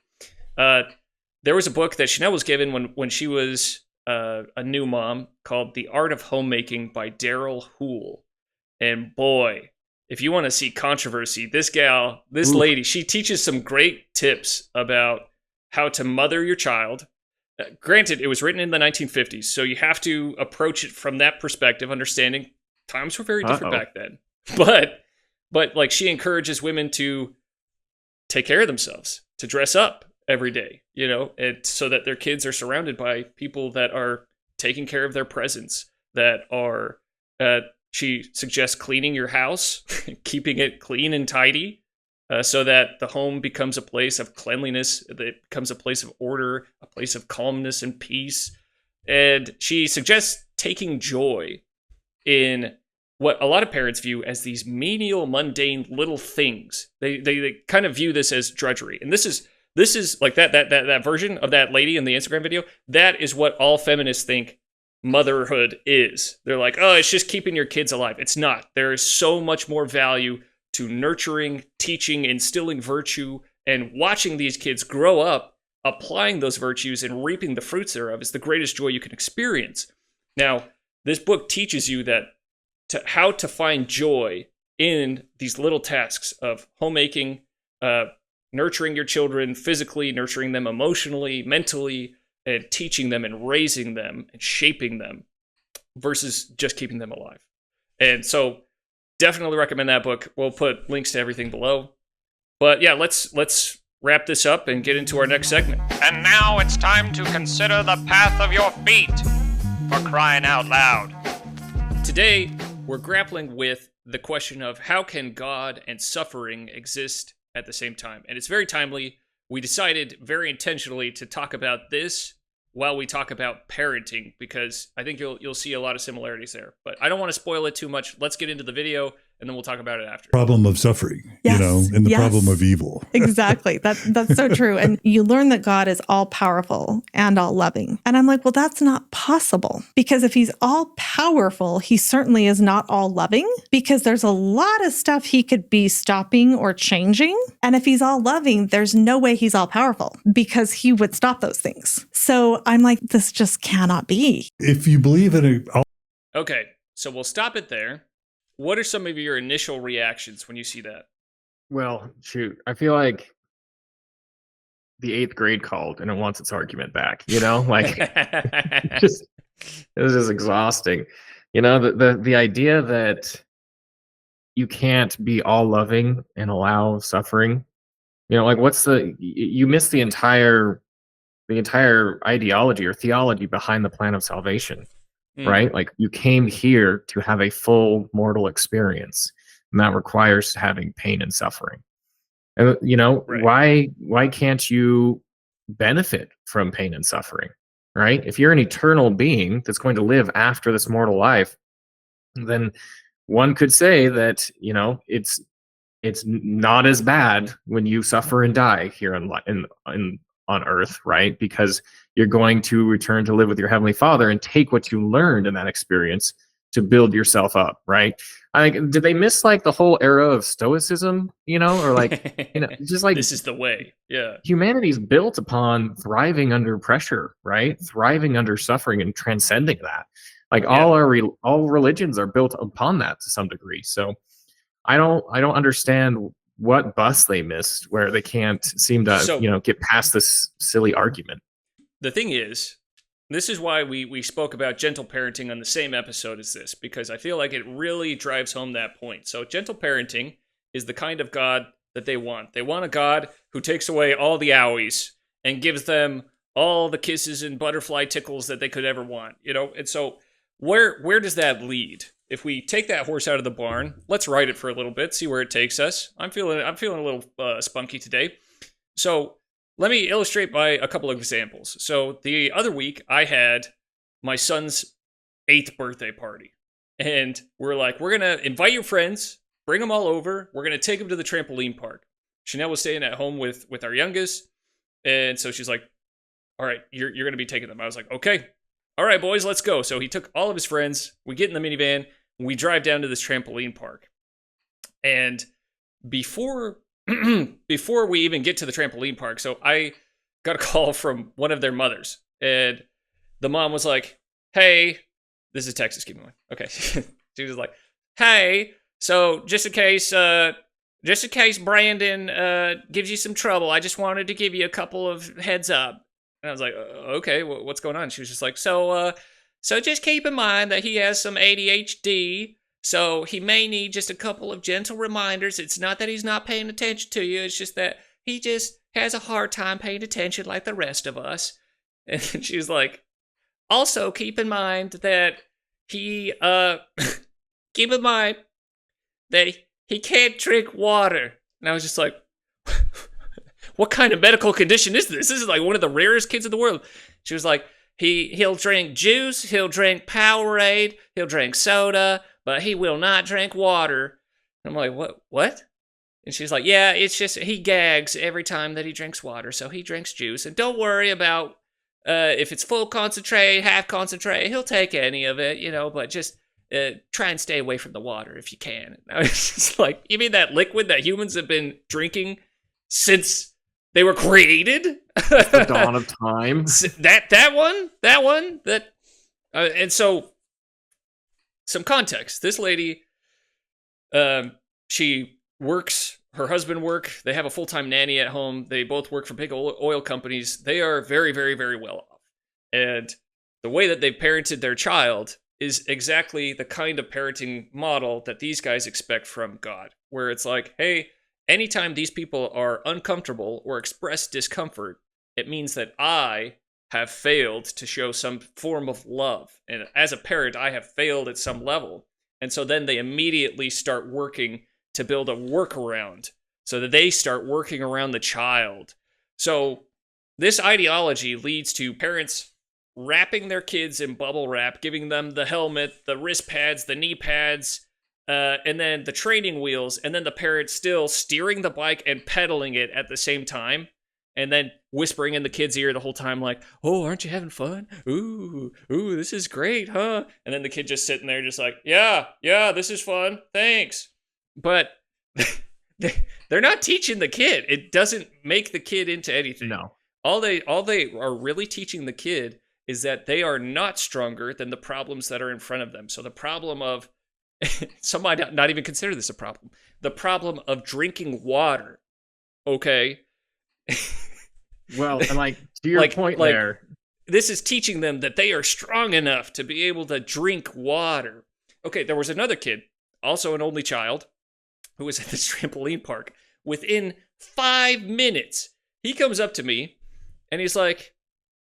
There was a book that Chanel was given when she was a new mom called The Art of Homemaking by Daryl Houle. And boy, if you want to see controversy, this lady, she teaches some great tips about how to mother your child. Granted, it was written in the 1950s, so you have to approach it from that perspective, understanding times were very different back then. But like, she encourages women to take care of themselves, to dress up every day, and so that their kids are surrounded by people that are taking care of their presence, that are, she suggests cleaning your house, keeping it clean and tidy, so that the home becomes a place of cleanliness, that it becomes a place of order, a place of calmness and peace. And she suggests taking joy in what a lot of parents view as these menial, mundane little things. They kind of view this as drudgery. And this is like that version of that lady in the Instagram video. That is what all feminists think motherhood is. They're like, oh, it's just keeping your kids alive. It's not. There is so much more value to nurturing, teaching, instilling virtue, and watching these kids grow up, applying those virtues and reaping the fruits thereof is the greatest joy you can experience. Now, this book teaches you that how to find joy in these little tasks of homemaking, nurturing your children physically, nurturing them emotionally, mentally, and teaching them and raising them and shaping them versus just keeping them alive. And so definitely recommend that book. We'll put links to everything below. But yeah, let's wrap this up and get into our next segment. And now it's time to consider the path of your feet, for crying out loud. Today, we're grappling with the question of how can God and suffering exist at the same time? And it's very timely. We decided very intentionally to talk about this while we talk about parenting, because I think you'll see a lot of similarities there. But I don't want to spoil it too much. Let's get into the video, and then we'll talk about it after. Problem of suffering, Yes, and the yes. problem of evil. Exactly. That's so true. And you learn that God is all powerful and all loving. And I'm like, well, that's not possible, because if he's all powerful, he certainly is not all loving, because there's a lot of stuff he could be stopping or changing. And if he's all loving, there's no way he's all powerful, because he would stop those things. So I'm like, this just cannot be. If you believe in Okay, so we'll stop it there. What are some of your initial reactions when you see that? Well, shoot, I feel like the 8th grade called and it wants its argument back. Like it was just exhausting. The idea that you can't be all loving and allow suffering. Like you miss the entire ideology or theology behind the plan of salvation. Right? Like, you came here to have a full mortal experience, and that requires having pain and suffering. And right. Why can't you benefit from pain and suffering? Right? If you're an eternal being that's going to live after this mortal life, then one could say that it's not as bad when you suffer and die here on earth, right? Because you're going to return to live with your heavenly Father and take what you learned in that experience to build yourself up, right? Did they miss like the whole era of Stoicism, or like, just like, this is the way. Yeah. Humanity's built upon thriving under pressure, right? Thriving under suffering and transcending that. Like, all religions are built upon that to some degree. So I don't understand what bus they missed where they can't seem to, get past this silly argument. The thing is, This is why we spoke about gentle parenting on the same episode as this, because I feel like it really drives home that point. So gentle parenting is the kind of God that they want. They want a God who takes away all the owies and gives them all the kisses and butterfly tickles that they could ever want, you know? And so where does that lead? If we take that horse out of the barn, let's ride it for a little bit, see where it takes us. I'm feeling a little spunky today. So let me illustrate by a couple of examples. So the other week, I had my son's 8th birthday party. And we're like, we're going to invite your friends, bring them all over. We're going to take them to the trampoline park. Chanel was staying at home with our youngest. And so she's like, all right, you're going to be taking them. I was like, okay. All right, boys, let's go. So he took all of his friends. We get in the minivan. We drive down to this trampoline park. And before we even get to the trampoline park, so I got a call from one of their mothers. And the mom was like, hey, this is Texas, keep going. Okay. She was like, hey, so just in case Brandon gives you some trouble, I just wanted to give you a couple of heads up. And I was like, okay, what's going on? She was just like, so just keep in mind that he has some ADHD, so he may need just a couple of gentle reminders. It's not that he's not paying attention to you. It's just that he just has a hard time paying attention like the rest of us. And she was like, also keep in mind that he can't drink water. And I was just like, what kind of medical condition is this? This is like one of the rarest kids in the world. She was like, he'll drink juice, he'll drink Powerade, he'll drink soda, but he will not drink water. And I'm like, what? And she's like, yeah, it's just he gags every time that he drinks water, so he drinks juice. And don't worry about if it's full concentrate, half concentrate, he'll take any of it, you know, but just try and stay away from the water if you can. And I was just like, you mean that liquid that humans have been drinking since they were created? The dawn of time. That one. And so, some context. This lady, she works, her husband work, they have a full-time nanny at home, they both work for big oil companies, they are very, very, very well off. And the way that they've parented their child is exactly the kind of parenting model that these guys expect from God, where it's like, hey, anytime these people are uncomfortable or express discomfort, it means that I have failed to show some form of love. And as a parent, I have failed at some level. And so then they immediately start working to build a workaround so that they start working around the child. So this ideology leads to parents wrapping their kids in bubble wrap, giving them the helmet, the wrist pads, the knee pads, and then the training wheels, and then the parent still steering the bike and pedaling it at the same time, and then whispering in the kid's ear the whole time like, oh, aren't you having fun? Ooh, this is great, huh? And then the kid just sitting there just like, yeah, this is fun, thanks. But they're not teaching the kid. It doesn't make the kid into anything. No. All they are really teaching the kid is that they are not stronger than the problems that are in front of them. So the problem of, some might not even consider this a problem, the problem of drinking water, okay? Well, and like, to your point there, this is teaching them that they are strong enough to be able to drink water. Okay, there was another kid, also an only child, who was at this trampoline park. Within 5 minutes, he comes up to me, and he's like,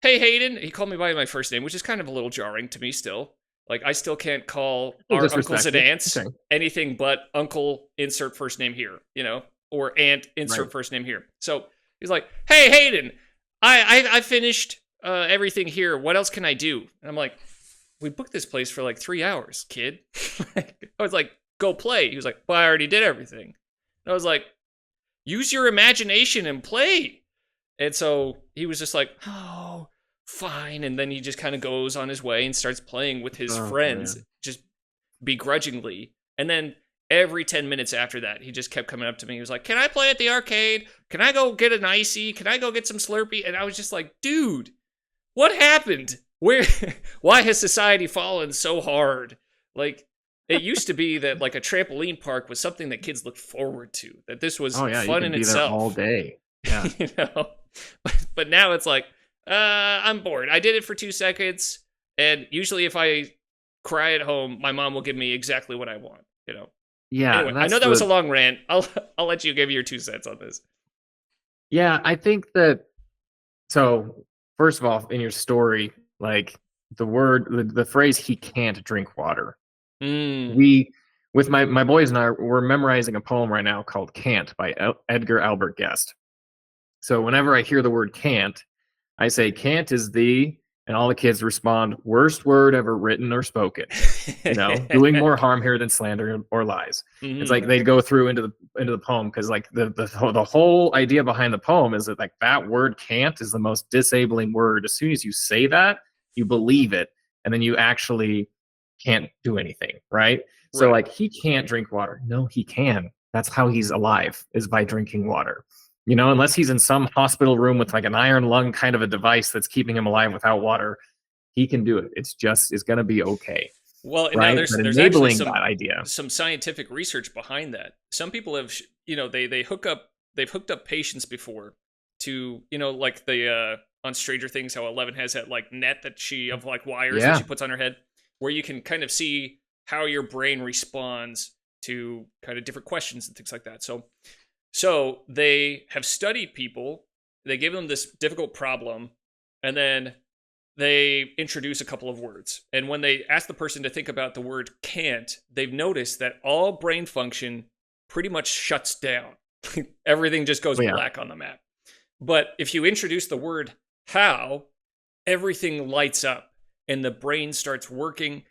hey, Hayden. He called me by my first name, which is kind of a little jarring to me still. Like, I still can't call our uncles and aunts anything but uncle, insert first name here, you know, or aunt, insert first name here. So he's like, hey, Hayden, I finished everything here. What else can I do? And I'm like, we booked this place for like 3 hours, kid. I was like, go play. He was like, well, I already did everything. And I was like, use your imagination and play. And so he was just like, oh, fine. And then he just kind of goes on his way and starts playing with his friends, just begrudgingly. And then every 10 minutes after that, he just kept coming up to me. He was like, can I play at the arcade? Can I go get an icy? Can I go get some Slurpee? And I was just like, dude, what happened? Why has society fallen so hard? Like, it used to be that like a trampoline park was something that kids looked forward to, that this was fun in itself. all day. Yeah. You know? But now it's like, I'm bored. I did it for 2 seconds, and usually if I cry at home, my mom will give me exactly what I want, you know. Yeah, Anyway, and I that's know that was a long rant. I'll let you give your 2 cents on this. Yeah, I think that. So first of all, in your story, like the phrase "he can't drink water." Mm. We, with my boys and I, we're memorizing a poem right now called "Can't" by Edgar Albert Guest. So whenever I hear the word "can't," I say "can't is the," and all the kids respond, "worst word ever written or spoken." Doing more harm here than slander or lies. It's Mhm. like they go through into the poem because like the whole idea behind the poem is that like that word "can't" is the most disabling word. As soon as you say that, you believe it, and then you actually can't do anything, right? So Right. like he can't drink water. No, he can. That's how he's alive, is by drinking water. Unless he's in some hospital room with like an iron lung kind of a device that's keeping him alive without water, he can do it. It's going to be okay. Well, and now Right? there's But actually enabling that idea. some scientific research behind that. Some people have, they've hooked up patients before to, like the on Stranger Things, how Eleven has that like net of like wires that Yeah. she puts on her head, where you can kind of see how your brain responds to kind of different questions and things like that. So they have studied people. They give them this difficult problem, and then they introduce a couple of words. And when they ask the person to think about the word can't, they've noticed that all brain function pretty much shuts down. Everything just goes black on the map. But if you introduce the word how, everything lights up and the brain starts working,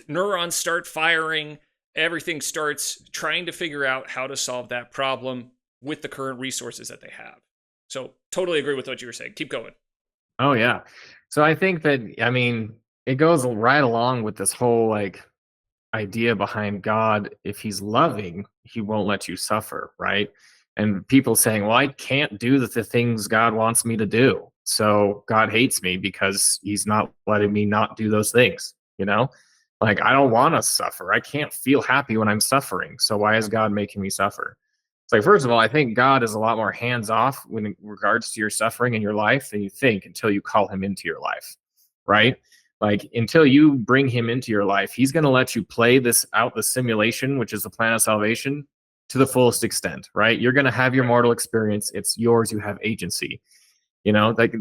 neurons start firing, everything starts trying to figure out how to solve that problem with the current resources that they have. So totally agree with what you were saying. Keep going. Oh yeah. So I think that it goes right along with this whole like idea behind God. If he's loving, he won't let you suffer, right? And people saying, well, I can't do the things God wants me to do. So God hates me because he's not letting me not do those things, Like I don't want to suffer. I can't feel happy when I'm suffering. So why is God making me suffer? It's like, first of all, I think God is a lot more hands off when in regards to your suffering in your life than you think until you call him into your life, right? Like until you bring him into your life, he's going to let you play this out, the simulation, which is the plan of salvation, to the fullest extent, right? You're going to have your mortal experience. It's yours. You have agency. Like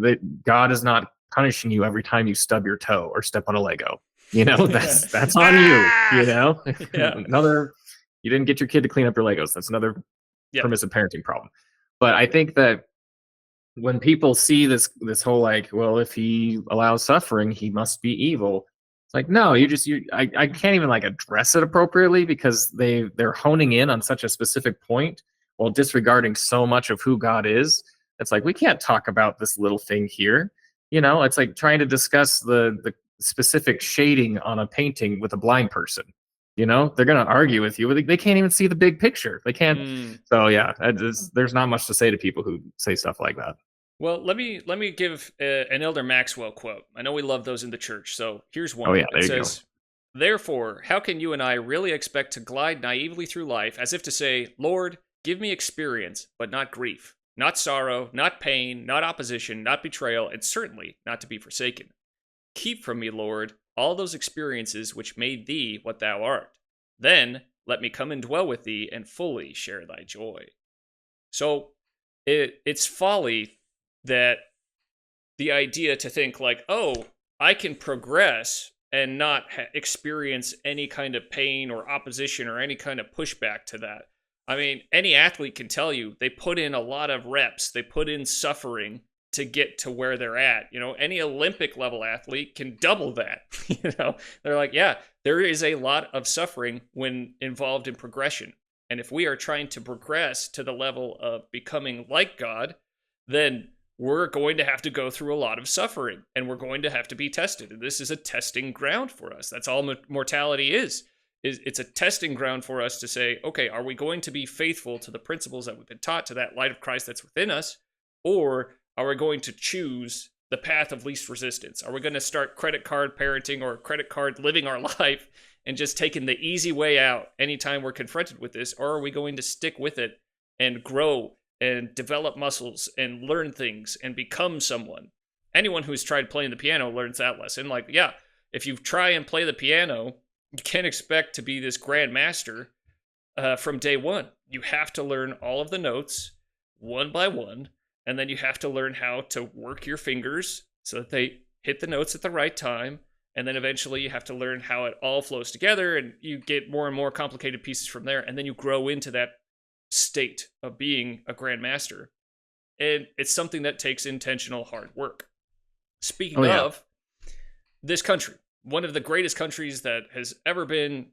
God is not punishing you every time you stub your toe or step on a Lego. That's on you. Yeah. You didn't get your kid to clean up your Legos. That's another permissive parenting problem. But I think that when people see this whole like, well, if he allows suffering, he must be evil. It's like, no, I can't even like address it appropriately because they're honing in on such a specific point while disregarding so much of who God is. It's like we can't talk about this little thing here. It's like trying to discuss the specific shading on a painting with a blind person. They're going to argue with you. They can't even see the big picture. They can't. So yeah, there's not much to say to people who say stuff like that. Well, let me give an Elder Maxwell quote. I know we love those in the church, so here's one. Oh yeah, there it you says, "Therefore, how can you and I really expect to glide naively through life as if to say, Lord, give me experience, but not grief, not sorrow, not pain, not opposition, not betrayal, and certainly not to be forsaken. Keep from me, Lord, all those experiences which made thee what thou art. Then let me come and dwell with thee and fully share thy joy." So it's folly that the idea to think like, oh, I can progress and not experience any kind of pain or opposition or any kind of pushback to that. I mean, any athlete can tell you they put in a lot of reps, they put in suffering to get to where they're at. Any Olympic level athlete can double that. They're like, yeah, there is a lot of suffering when involved in progression. And if we are trying to progress to the level of becoming like God, then we're going to have to go through a lot of suffering and we're going to have to be tested. And this is a testing ground for us. That's all mortality is. It's a testing ground for us to say, okay, are we going to be faithful to the principles that we've been taught, to that light of Christ that's within us? Or are we going to choose the path of least resistance? Are we going to start credit card parenting or credit card living our life and just taking the easy way out anytime we're confronted with this? Or are we going to stick with it and grow and develop muscles and learn things and become someone? anyone who's tried playing the piano learns that lesson. Like, yeah, if you try and play the piano, you can't expect to be this grand master from day one. You have to learn all of the notes one by one, and then you have to learn how to work your fingers so that they hit the notes at the right time. And then eventually you have to learn how it all flows together, and you get more and more complicated pieces from there. And then you grow into that state of being a grandmaster. And it's something that takes intentional hard work. Speaking of this country, one of the greatest countries that has ever been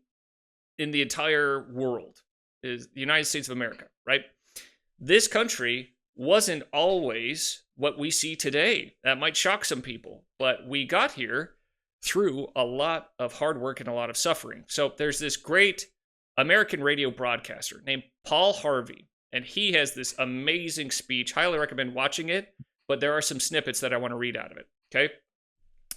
in the entire world is the United States of America, right? This country wasn't always what we see today. That might shock some people, but we got here through a lot of hard work and a lot of suffering. So there's this great American radio broadcaster named Paul Harvey, and he has this amazing speech. Highly recommend watching it, but there are some snippets that I want to read out of it, okay?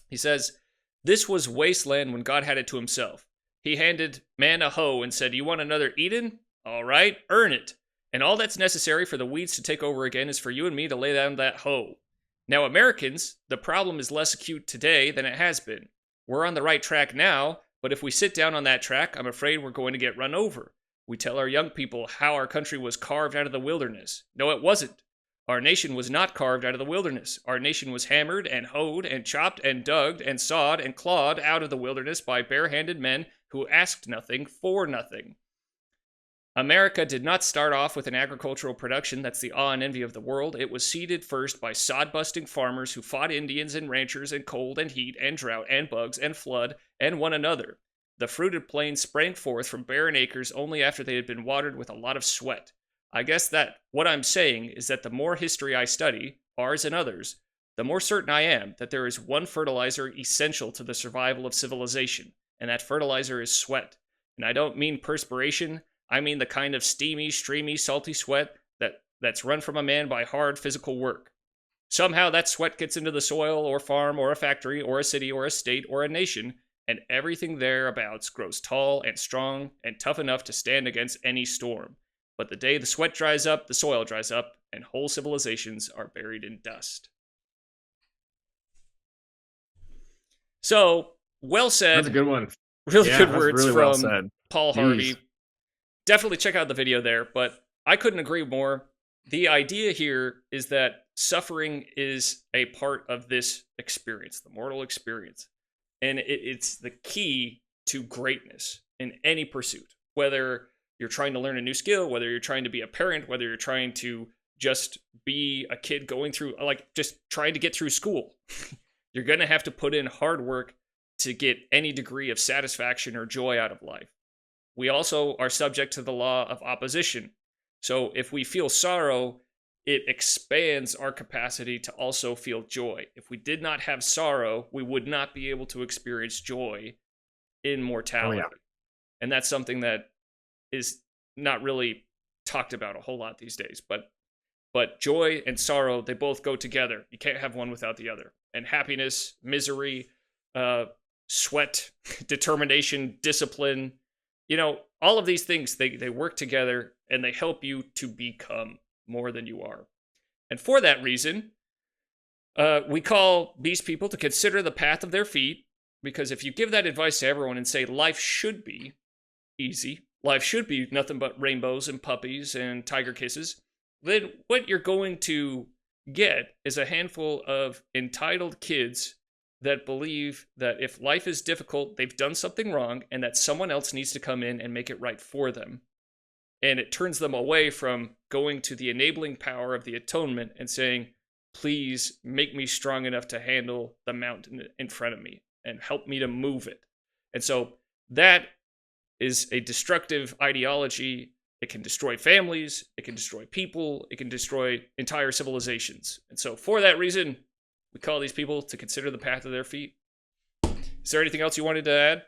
He says, "This was wasteland when God had it to himself. He handed man a hoe and said, 'You want another Eden? All right, earn it. And all that's necessary for the weeds to take over again is for you and me to lay down that hoe.' Now, Americans, the problem is less acute today than it has been. We're on the right track now, but if we sit down on that track, I'm afraid we're going to get run over. We tell our young people how our country was carved out of the wilderness. No, it wasn't. Our nation was not carved out of the wilderness. Our nation was hammered and hoed and chopped and dug and sawed and clawed out of the wilderness by bare-handed men who asked nothing for nothing. America did not start off with an agricultural production that's the awe and envy of the world. It was seeded first by sod-busting farmers who fought Indians and ranchers and cold and heat and drought and bugs and flood and one another. The fruited plains sprang forth from barren acres only after they had been watered with a lot of sweat. I guess that what I'm saying is that the more history I study, ours and others, the more certain I am that there is one fertilizer essential to the survival of civilization, and that fertilizer is sweat. And I don't mean perspiration. I mean the kind of steamy, streamy, salty sweat that's run from a man by hard physical work. Somehow that sweat gets into the soil or farm or a factory or a city or a state or a nation, and everything thereabouts grows tall and strong and tough enough to stand against any storm. But the day the sweat dries up, the soil dries up, and whole civilizations are buried in dust." So, well said. That's a good one. Really Yeah, good that's words really from well said. Paul Jeez. Harvey. Definitely check out the video there, but I couldn't agree more. The idea here is that suffering is a part of this experience, the mortal experience. And it's the key to greatness in any pursuit, whether you're trying to learn a new skill, whether you're trying to be a parent, whether you're trying to just be a kid going through, like just trying to get through school. You're going to have to put in hard work to get any degree of satisfaction or joy out of life. We also are subject to the law of opposition. So if we feel sorrow, it expands our capacity to also feel joy. If we did not have sorrow, we would not be able to experience joy in mortality. Oh, yeah. And that's something that is not really talked about a whole lot these days. But joy and sorrow, they both go together. You can't have one without the other. And happiness, misery, sweat, determination, discipline, all of these things, they work together and they help you to become more than you are. And for that reason, we call these people to consider the path of their feet, because if you give that advice to everyone and say life should be easy, life should be nothing but rainbows and puppies and tiger kisses, then what you're going to get is a handful of entitled kids that believe that if life is difficult, they've done something wrong and that someone else needs to come in and make it right for them. And it turns them away from going to the enabling power of the atonement and saying, please make me strong enough to handle the mountain in front of me and help me to move it. And so that is a destructive ideology. It can destroy families, it can destroy people, it can destroy entire civilizations. And so for that reason, we call these people to consider the path of their feet. Is there anything else you wanted to add?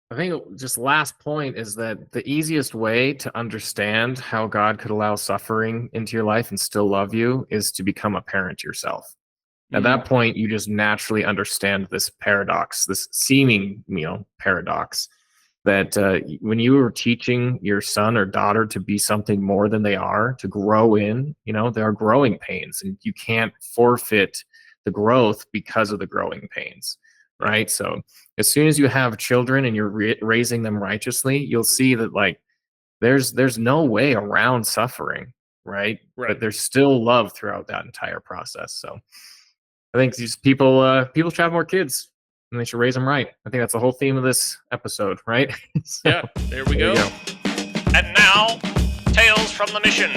I think just last point is that the easiest way to understand how God could allow suffering into your life and still love you is to become a parent yourself. At that point, you just naturally understand this paradox, this seeming, paradox, that when you are teaching your son or daughter to be something more than they are, to grow in, there are growing pains, and you can't forfeit the growth because of the growing pains, right? So as soon as you have children and you're raising them righteously, you'll see that like there's no way around suffering, right? But there's still love throughout that entire process. So I think these people should have more kids and they should raise them right. I think that's the whole theme of this episode, right? So, yeah, there we go. And now, Tales from the Mission.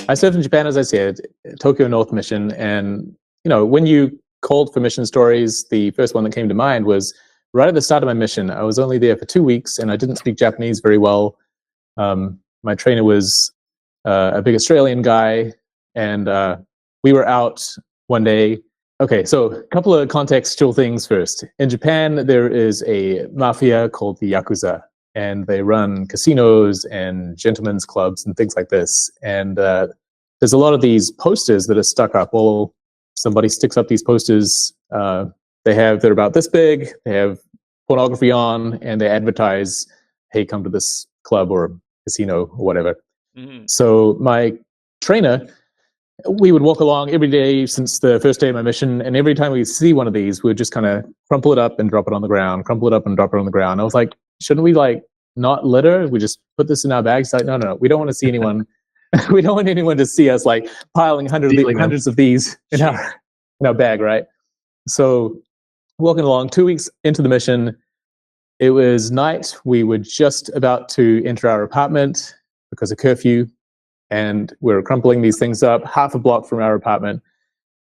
I served in Japan, as I said, Tokyo North Mission. And, when you called for mission stories, the first one that came to mind was right at the start of my mission. I was only there for 2 weeks and I didn't speak Japanese very well. My trainer was a big Australian guy, and we were out one day. Okay, so a couple of contextual things first. In Japan, there is a mafia called the Yakuza, and they run casinos and gentlemen's clubs and things like this. And there's a lot of these posters that are stuck up. Well, somebody sticks up these posters. They're about this big. They have pornography on, and they advertise, "Hey, come to this club or casino or whatever." Mm-hmm. So my trainer, we would walk along every day since the first day of my mission, and every time we see one of these, we'd just kind of crumple it up and drop it on the ground, crumple it up and drop it on the ground. I was like, shouldn't we like not litter? We just put this in our bags? He's like, no, we don't want to see anyone. We don't want anyone to see us like piling hundreds of these in our bag, right? So walking along 2 weeks into the mission, it was night. We were just about to enter our apartment because of curfew. And we were crumpling these things up half a block from our apartment.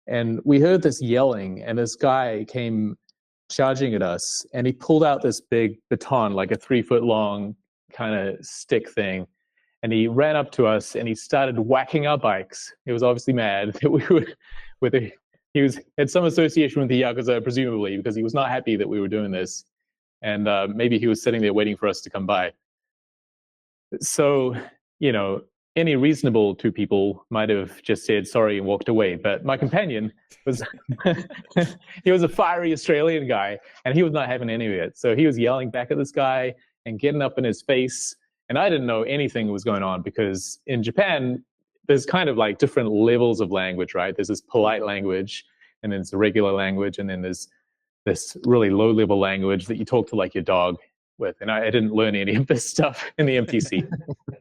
And we heard this yelling, and this guy came charging at us, and he pulled out this big baton, like a 3-foot long kind of stick thing. And he ran up to us and he started whacking our bikes. He was obviously mad that we were had some association with the Yakuza, presumably, because he was not happy that we were doing this. And maybe he was sitting there waiting for us to come by. So, any reasonable two people might have just said sorry and walked away. But my companion was, he was a fiery Australian guy, and he was not having any of it. So he was yelling back at this guy and getting up in his face. And I didn't know anything was going on, because in Japan, there's kind of like different levels of language, right? There's this polite language, and then there's the regular language, and then there's this really low level language that you talk to like your dog with. And I didn't learn any of this stuff in the MTC.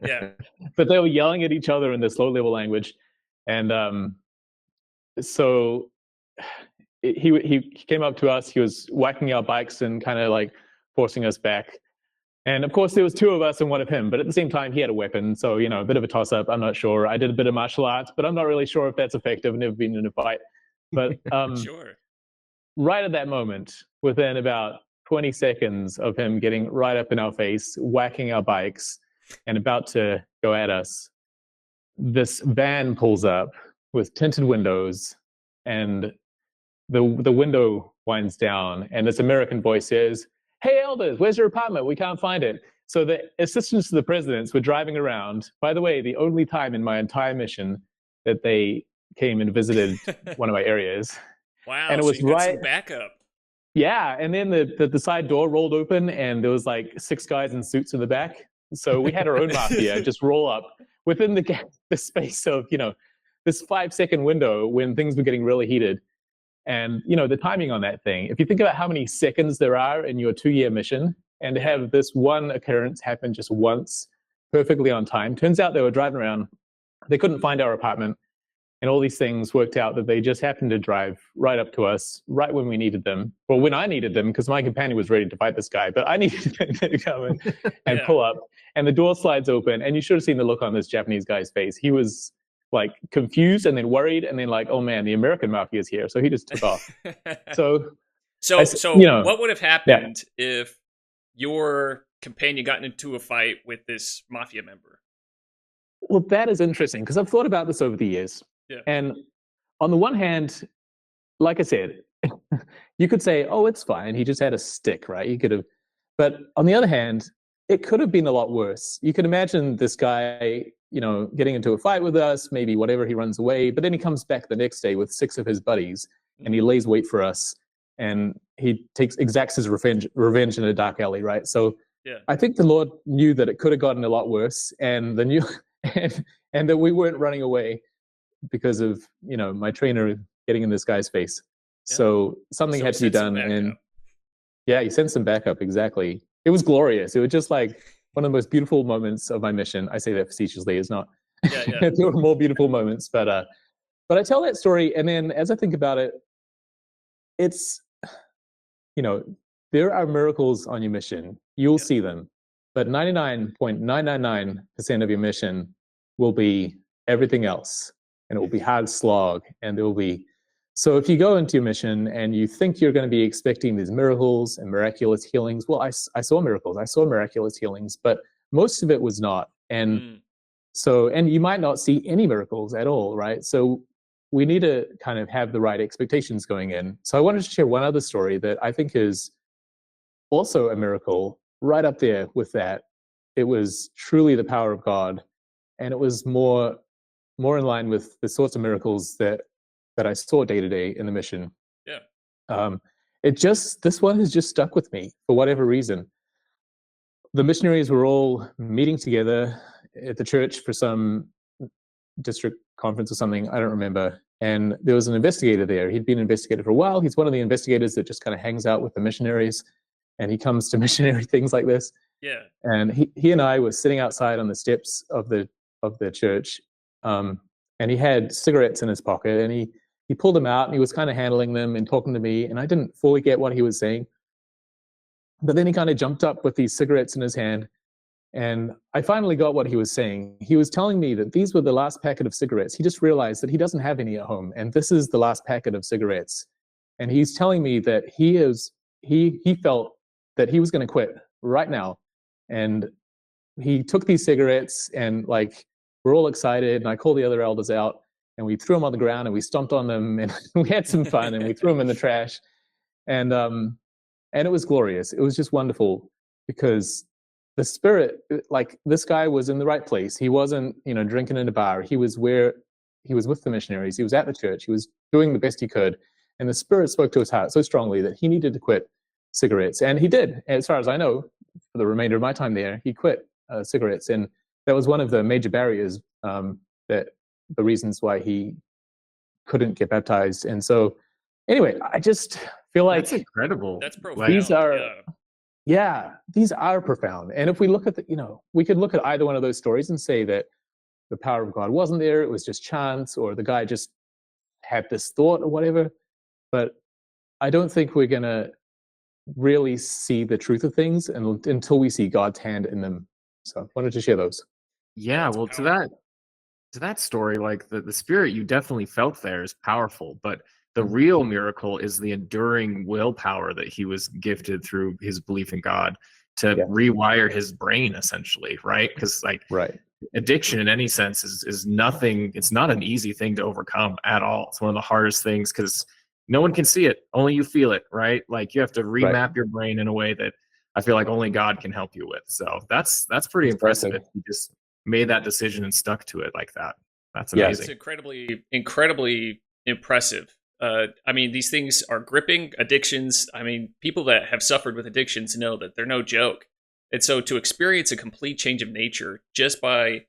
Yeah. But they were yelling at each other in this low level language. And so he came up to us, he was whacking our bikes and kind of like forcing us back. And of course there was 2 of us and 1 of him, but at the same time he had a weapon. So, a bit of a toss up. I'm not sure. I did a bit of martial arts, but I'm not really sure if that's effective. I've never been in a fight. But Sure. Right at that moment, within about 20 seconds of him getting right up in our face, whacking our bikes, and about to go at us, this van pulls up with tinted windows, and the window winds down, and this American voice says, "Hey, elders, where's your apartment? We can't find it." So the assistants to the presidents were driving around. By the way, the only time in my entire mission that they came and visited one of my areas. Wow. And it was so you got right. some backup. Yeah, and then the side door rolled open, and there was like 6 guys in suits in the back. So we had our own mafia just roll up within the space of this 5-second window when things were getting really heated. And the timing on that thing, if you think about how many seconds there are in your 2-year mission, and to have this one occurrence happen just once perfectly on time. Turns out they were driving around, they couldn't find our apartment, and all these things worked out that they just happened to drive right up to us right when we needed them. Well, when I needed them, because my companion was ready to fight this guy, but I needed them to come in and pull up. And the door slides open, and you should have seen the look on this Japanese guy's face. He was like confused and then worried, and then like, oh man, the American mafia is here. So he just took off. So what would have happened if your companion got into a fight with this mafia member? Well, that is interesting, because I've thought about this over the years. Yeah. And on the one hand, like I said, you could say, oh, it's fine. He just had a stick, right? He could have. But on the other hand, it could have been a lot worse. You can imagine this guy, getting into a fight with us, maybe whatever, he runs away, but then he comes back the next day with 6 of his buddies, and he lays wait for us, and he exacts his revenge in a dark alley, right? So I think the Lord knew that it could have gotten a lot worse, and and that we weren't running away. because of my trainer getting in this guy's face. Yeah. So something So had to be send some done, and backup. yeah, he sent some backup. Exactly. It was glorious. It was just like one of the most beautiful moments of my mission. I say that facetiously. It's not. Yeah. There were more beautiful moments, but I tell that story, and then as I think about it, it's there are miracles on your mission. You'll see them, but 99.999% of your mission will be everything else, and it will be hard slog, and there will be. So if you go into your mission and you think you're going to be expecting these miracles and miraculous healings, well, I saw miracles, I saw miraculous healings, but most of it was not. And and you might not see any miracles at all, right? So we need to kind of have the right expectations going in. So I wanted to share one other story that I think is also a miracle, right up there with that. It was truly the power of God, and it was more in line with the sorts of miracles that I saw day to day in the mission. Yeah. This one has just stuck with me for whatever reason. The missionaries were all meeting together at the church for some district conference or something, I don't remember. And there was an investigator there. He'd been an investigator for a while. He's one of the investigators that just kind of hangs out with the missionaries, and he comes to missionary things like this. Yeah. And he and I were sitting outside on the steps of the church, and he had cigarettes in his pocket, and he pulled them out, and he was kind of handling them and talking to me, and I didn't fully get what he was saying. But then he kind of jumped up with these cigarettes in his hand, and I finally got what he was saying. He was telling me that these were the last packet of cigarettes. He just realized that he doesn't have any at home, and this is the last packet of cigarettes. And he's telling me that he felt that he was going to quit right now. And he took these cigarettes, and like, we're all excited, and I called the other elders out, and we threw them on the ground, and we stomped on them, and we had some fun, and we threw them in the trash. And it was glorious. It was just wonderful, because the Spirit, like, this guy was in the right place. He wasn't, drinking in a bar. He was with the missionaries. He was at the church. He was doing the best he could. And the Spirit spoke to his heart so strongly that he needed to quit cigarettes. And he did. As far as I know, for the remainder of my time there, he quit cigarettes. And that was one of the major barriers, that the reasons why he couldn't get baptized. And so, anyway, I just feel like that's incredible. That's profound. These are profound. And if we look at we could look at either one of those stories and say that the power of God wasn't there, it was just chance, or the guy just had this thought or whatever. But I don't think we're going to really see the truth of things until we see God's hand in them. So I wanted to share those. Yeah, That's well, powerful. to that story, like the Spirit you definitely felt there is powerful, but the real miracle is the enduring willpower that he was gifted through his belief in God to rewire his brain, essentially, right? Because addiction in any sense is nothing. It's not an easy thing to overcome at all. It's one of the hardest things because no one can see it. Only you feel it, right? Like you have to remap your brain in a way that I feel like only God can help you with. So that's pretty impressive. If you just made that decision and stuck to it like that. That's amazing. It's incredibly impressive. I mean, these things are gripping. Addictions, I mean, people that have suffered with addictions know that they're no joke. And so to experience a complete change of nature just by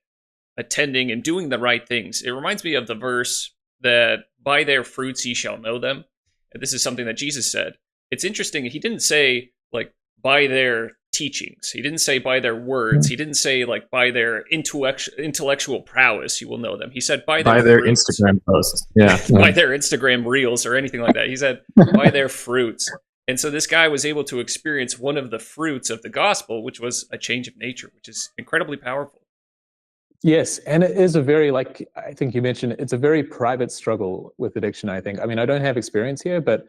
attending and doing the right things, it reminds me of the verse that by their fruits ye shall know them. And this is something that Jesus said. It's interesting. He didn't say like by their teachings. He didn't say by their words. He didn't say like by their intellectual prowess you will know them. He said by their fruits. Instagram posts. Yeah. By their Instagram reels or anything like that. He said by their fruits. And so this guy was able to experience one of the fruits of the gospel, which was a change of nature, which is incredibly powerful. Yes, and it is a very, like I think you mentioned, it's a very private struggle with addiction, I think. I mean, I don't have experience here, but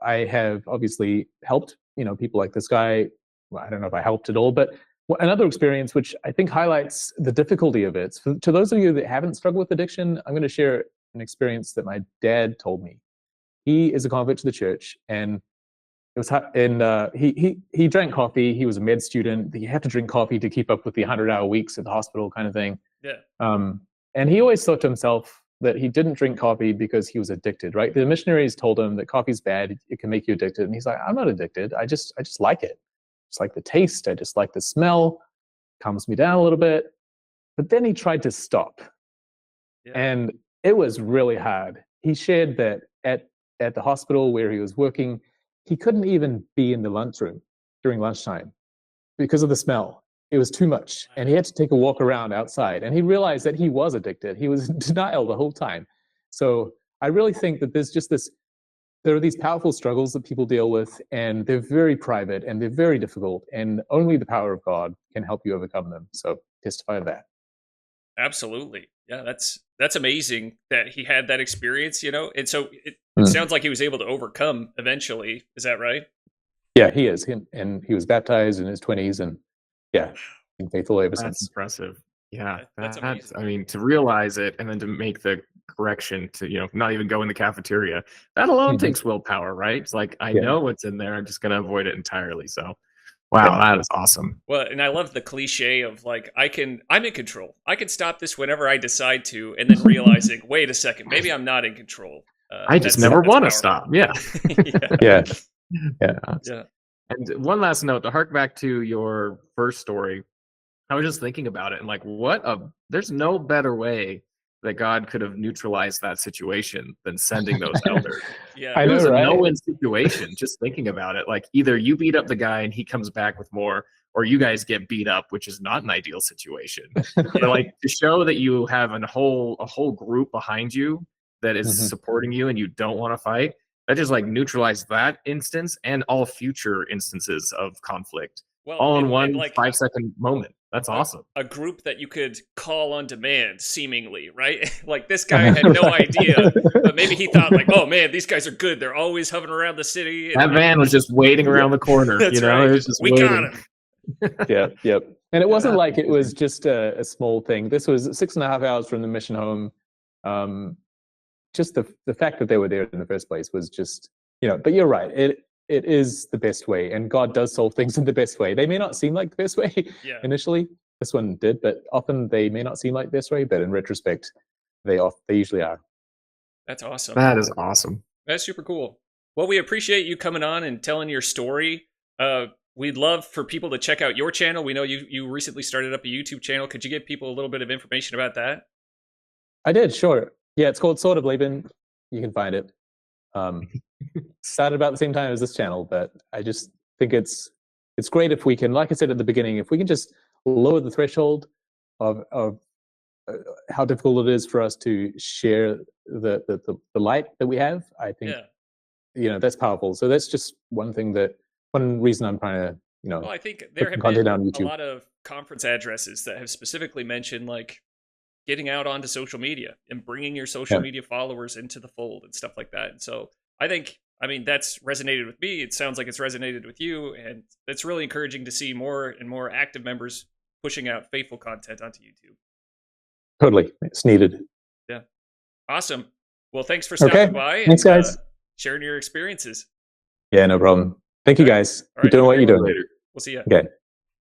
I have obviously helped, people like this guy. Well, I don't know if I helped at all, but another experience which I think highlights the difficulty of it. So to those of you that haven't struggled with addiction, I'm going to share an experience that my dad told me. He is a convert to the church, and it was he drank coffee. He was a med student. He had to drink coffee to keep up with the 100-hour weeks at the hospital kind of thing. Yeah. And he always thought to himself that he didn't drink coffee because he was addicted, right? The missionaries told him that coffee's bad. It can make you addicted. And he's like, I'm not addicted. I just like it. Just like the taste. I just like the smell. Calms me down a little bit. But then he tried to stop. Yeah. And it was really hard. He shared that at the hospital where he was working, he couldn't even be in the lunchroom during lunchtime because of the smell. It was too much, and he had to take a walk around outside. And he realized that he was addicted. He was in denial the whole time. So I really think that there's just this. There are these powerful struggles that people deal with, and they're very private and they're very difficult, and only the power of God can help you overcome them. So testify of that. Absolutely. Yeah, that's amazing that he had that experience, And so it sounds like he was able to overcome eventually. Is that right? Yeah, he is. And he was baptized in his 20s, and yeah, been faithful ever That's since. impressive. Yeah, That's amazing. I mean, to realize it and then to make the correction to not even go in the cafeteria, that alone takes willpower, right? It's like I know what's in there, I'm just going to avoid it entirely. So, wow, that is awesome. Well, and I love the cliche of like I'm in control. I can stop this whenever I decide to, and then realizing, wait a second, maybe I'm not in control. I just never want to stop. Yeah. Yeah. And one last note to hark back to your first story. I was just thinking about it and like, there's no better way that God could have neutralized that situation than sending those elders. I It know, was a right? no-win situation, just thinking about it. Like either you beat up the guy and he comes back with more, or you guys get beat up, which is not an ideal situation. But like to show that you have a whole group behind you that is supporting you and you don't want to fight, that just like neutralized that instance and all future instances of conflict. Well, all in one like 5-second moment. That's awesome. A group that you could call on demand, seemingly, right? Like this guy had no idea, but maybe he thought like, oh man, these guys are good. They're always hovering around the city. That van was just waiting around the corner. That's right. It was just we waiting. got him. Yep. And it wasn't like it was just a small thing. This was 6.5 hours from the mission home. Just the fact that they were there in the first place was just, but you're right. It is the best way, and God does solve things in the best way. They may not seem like the best way initially. This one did, but often they may not seem like the best way, but in retrospect, they usually are. That's awesome. That is awesome. That's super cool. Well, we appreciate you coming on and telling your story. We'd love for people to check out your channel. We know you recently started up a YouTube channel. Could you give people a little bit of information about that? I did, sure. Yeah, it's called Sort of Laban. You can find it. Started about the same time as this channel, but I just think it's great if we can, like I said at the beginning, if we can just lower the threshold of how difficult it is for us to share the light that we have. I think that's powerful. So that's just one reason I'm trying to Well, I think there have been a lot of conference addresses that have specifically mentioned like getting out onto social media and bringing your social media followers into the fold and stuff like that. And so I mean, that's resonated with me. It sounds like it's resonated with you. And it's really encouraging to see more and more active members pushing out faithful content onto YouTube. Totally. It's needed. Yeah. Awesome. Well, thanks for stopping by and guys. Sharing your experiences. Yeah, no problem. Thank you, guys. Keep doing what you're doing. Later. We'll see you. Okay.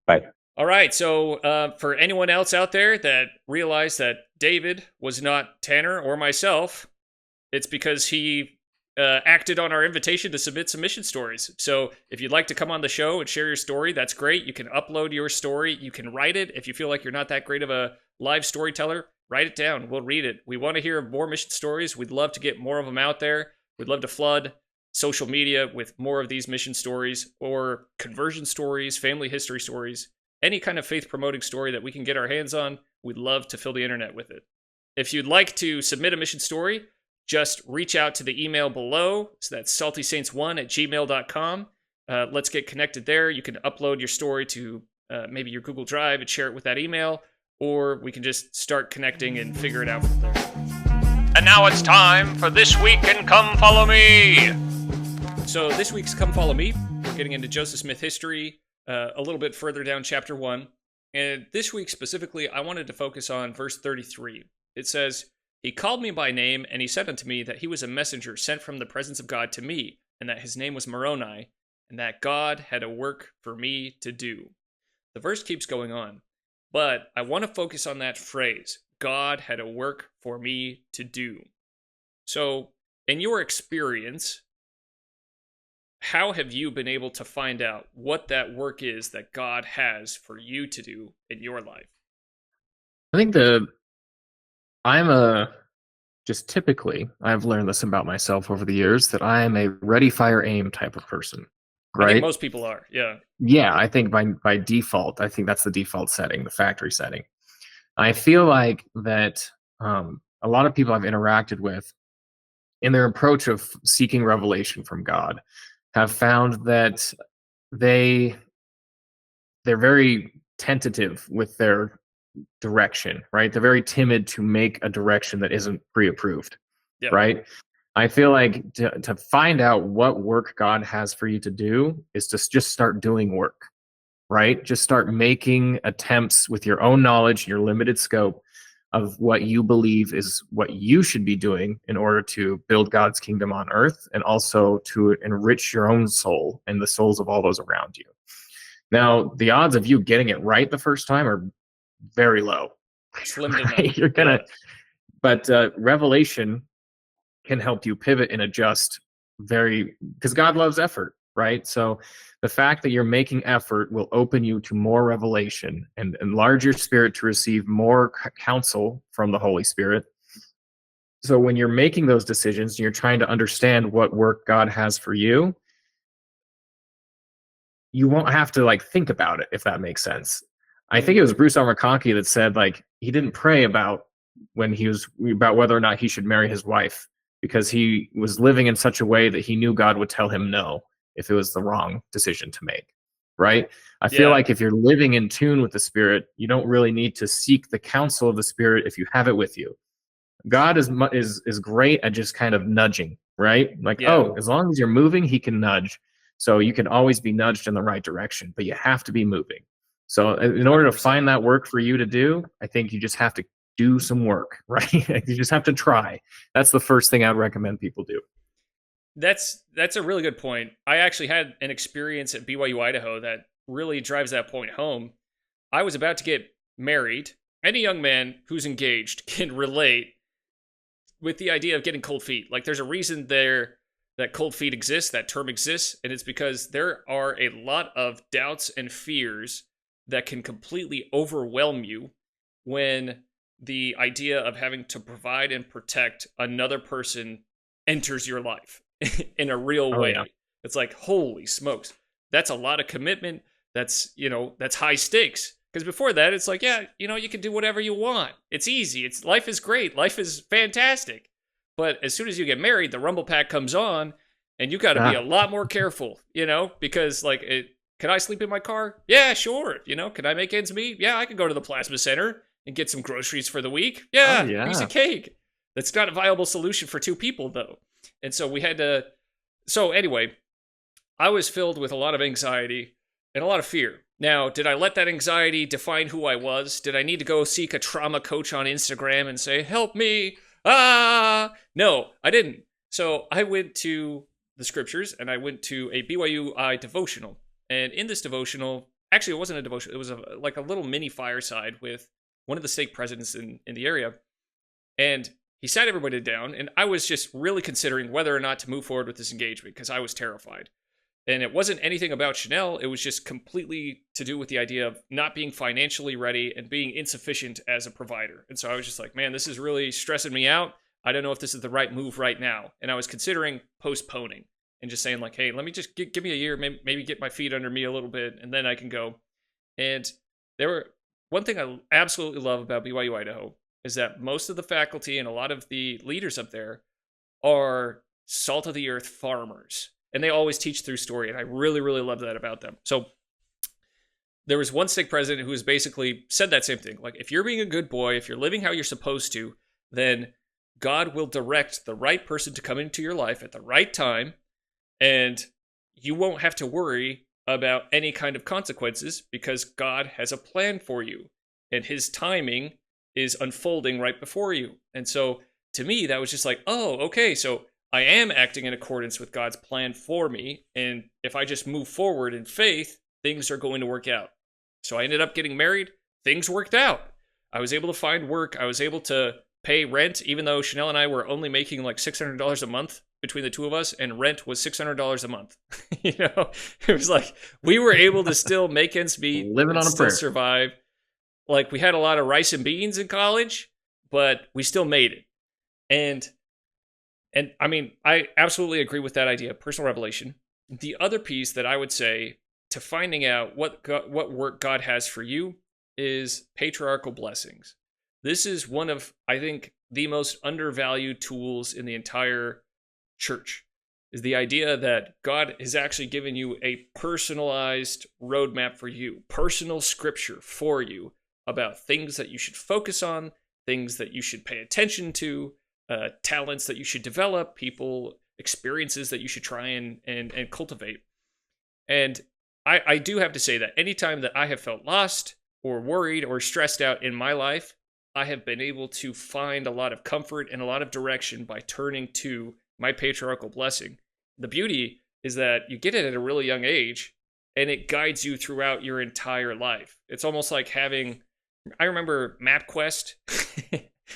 Bye. All right, so for anyone else out there that realized that David was not Tanner or myself, it's because he acted on our invitation to submit submission stories. So if you'd like to come on the show and share your story, that's great. You can upload your story. You can write it. If you feel like you're not that great of a live storyteller, write it down. We'll read it. We want to hear more mission stories. We'd love to get more of them out there. We'd love to flood social media with more of these mission stories or conversion stories, family history stories. Any kind of faith-promoting story that we can get our hands on, we'd love to fill the internet with it. If you'd like to submit a mission story, just reach out to the email below. So that's saltysaints1@gmail.com. Let's get connected there. You can upload your story to maybe your Google Drive and share it with that email, or we can just start connecting and figure it out from there. And now it's time for This Week in Come Follow Me. So this week's Come Follow Me, we're getting into Joseph Smith history, a little bit further down chapter 1. And this week specifically, I wanted to focus on verse 33. It says, "He called me by name, and he said unto me that he was a messenger sent from the presence of God to me, and that his name was Moroni, and that God had a work for me to do." The verse keeps going on, but I want to focus on that phrase, God had a work for me to do. So, in your experience, how have you been able to find out what that work is that God has for you to do in your life? I think I'm a just typically, I've learned this about myself over the years, that I am a ready, fire, aim type of person. I think Right? most people are. Yeah. Yeah, I think by default, I think that's the default setting, the factory setting. I feel like that a lot of people I've interacted with in their approach of seeking revelation from God have found that they're very tentative with their direction, right? They're very timid to make a direction that isn't pre-approved, Yeah. right? I feel like to find out what work God has for you to do is to just start doing work, right? Just start making attempts with your own knowledge, your limited scope of what you believe is what you should be doing in order to build God's kingdom on earth and also to enrich your own soul and the souls of all those around you. Now, the odds of you getting it right the first time are very low. Slim to Right? none. You're gonna, Yeah. but revelation can help you pivot and adjust because God loves effort, right? So the fact that you're making effort will open you to more revelation and enlarge your spirit to receive more counsel from the Holy Spirit. So when you're making those decisions and you're trying to understand what work God has for you, you won't have to like think about it, if that makes sense. I think it was Bruce R. McConkie that said like he didn't pray about whether or not he should marry his wife because he was living in such a way that he knew God would tell him no if it was the wrong decision to make. Right? I feel Yeah. like if you're living in tune with the Spirit, you don't really need to seek the counsel of the Spirit if you have it with you. God is great at just kind of nudging, right? Like, Yeah. oh, as long as you're moving, he can nudge. So you can always be nudged in the right direction, but you have to be moving. So in order to 100%. find that work for you to do, I think you just have to do some work, right? You just have to try. That's the first thing I'd recommend people do. That's a really good point. I actually had an experience at BYU Idaho that really drives that point home. I was about to get married. Any young man who's engaged can relate with the idea of getting cold feet. Like there's a reason that cold feet exists, that term exists, and it's because there are a lot of doubts and fears that can completely overwhelm you when the idea of having to provide and protect another person enters your life in a real way. Yeah. It's like, holy smokes, that's a lot of commitment. That's high stakes. Because before that, it's like, yeah, you can do whatever you want. It's easy. Life is great. Life is fantastic. But as soon as you get married, the rumble pack comes on, and you got to be a lot more careful, because can I sleep in my car? Yeah, sure. Can I make ends meet? Yeah, I can go to the plasma center and get some groceries for the week. Yeah, Oh, yeah. piece of cake. That's not a viable solution for two people, though. And so we had to. So anyway, I was filled with a lot of anxiety and a lot of fear. Now, did I let that anxiety define who I was? Did I need to go seek a trauma coach on Instagram and say, help me? No, I didn't. So I went to the scriptures and I went to a BYUI devotional. And in this devotional, actually, it wasn't a devotional. It was like a little mini fireside with one of the stake presidents in the area. And he sat everybody down. And I was just really considering whether or not to move forward with this engagement because I was terrified. And it wasn't anything about Chanel. It was just completely to do with the idea of not being financially ready and being insufficient as a provider. And so I was just like, man, this is really stressing me out. I don't know if this is the right move right now. And I was considering postponing and just saying like, hey, let me just give me a year, maybe get my feet under me a little bit, and then I can go. And one thing I absolutely love about BYU Idaho is that most of the faculty and a lot of the leaders up there are salt of the earth farmers. And they always teach through story. And I really, really love that about them. So there was one stake president who has basically said that same thing. Like, if you're being a good boy, if you're living how you're supposed to, then God will direct the right person to come into your life at the right time. And you won't have to worry about any kind of consequences because God has a plan for you. And his timing is unfolding right before you. And so to me, that was just like, oh, okay, so I am acting in accordance with God's plan for me. And if I just move forward in faith, things are going to work out. So I ended up getting married. Things worked out. I was able to find work. I was able to pay rent, even though Chanel and I were only making like $600 a month between the two of us, and rent was $600 a month. It was like we were able to still make ends meet, Living on a prayer. survive. Like we had a lot of rice and beans in college, but we still made it. And I mean, I absolutely agree with that idea, personal revelation. The other piece that I would say to finding out what work God has for you is patriarchal blessings. This is one of, I think, the most undervalued tools in the entire church, is the idea that God has actually given you a personalized roadmap for you, personal scripture for you about things that you should focus on, things that you should pay attention to, talents that you should develop, experiences that you should try and cultivate. And I do have to say that anytime that I have felt lost or worried or stressed out in my life, I have been able to find a lot of comfort and a lot of direction by turning to my patriarchal blessing. The beauty is that you get it at a really young age, and it guides you throughout your entire life. It's almost like I remember MapQuest.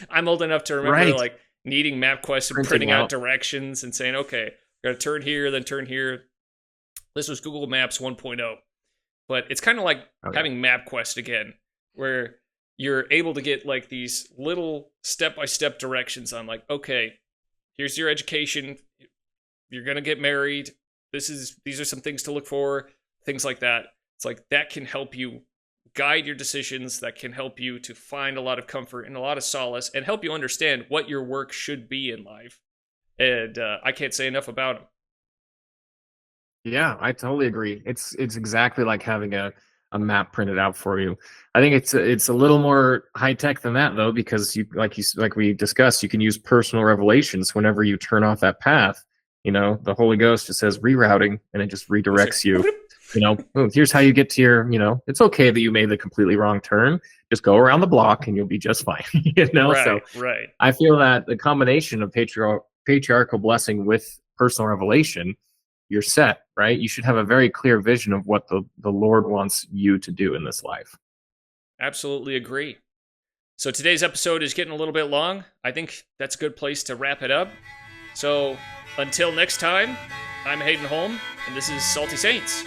I'm old enough to remember like needing MapQuest and printing out directions and saying, okay, gotta turn here, then turn here. This was Google Maps 1.0. But it's kind of like having MapQuest again, where you're able to get like these little step-by-step directions on like, okay, here's your education. You're going to get married. These are some things to look for, things like that. It's like that can help you guide your decisions, that can help you to find a lot of comfort and a lot of solace and help you understand what your work should be in life. And I can't say enough about them. Yeah, I totally agree. It's exactly like having a map printed out for you. I think it's a little more high tech than that though, because like we discussed, you can use personal revelations whenever you turn off that path. You know, the Holy Ghost just says rerouting, and it just redirects you. You know, oh, here's how you get to your. You know, it's okay that you made the completely wrong turn. Just go around the block, and you'll be just fine. You know, right. I feel that the combination of patriarchal blessing with personal revelation, you're set, right? You should have a very clear vision of what the Lord wants you to do in this life. Absolutely agree. So today's episode is getting a little bit long. I think that's a good place to wrap it up. So until next time, I'm Hayden Holm, and this is Salty Saints.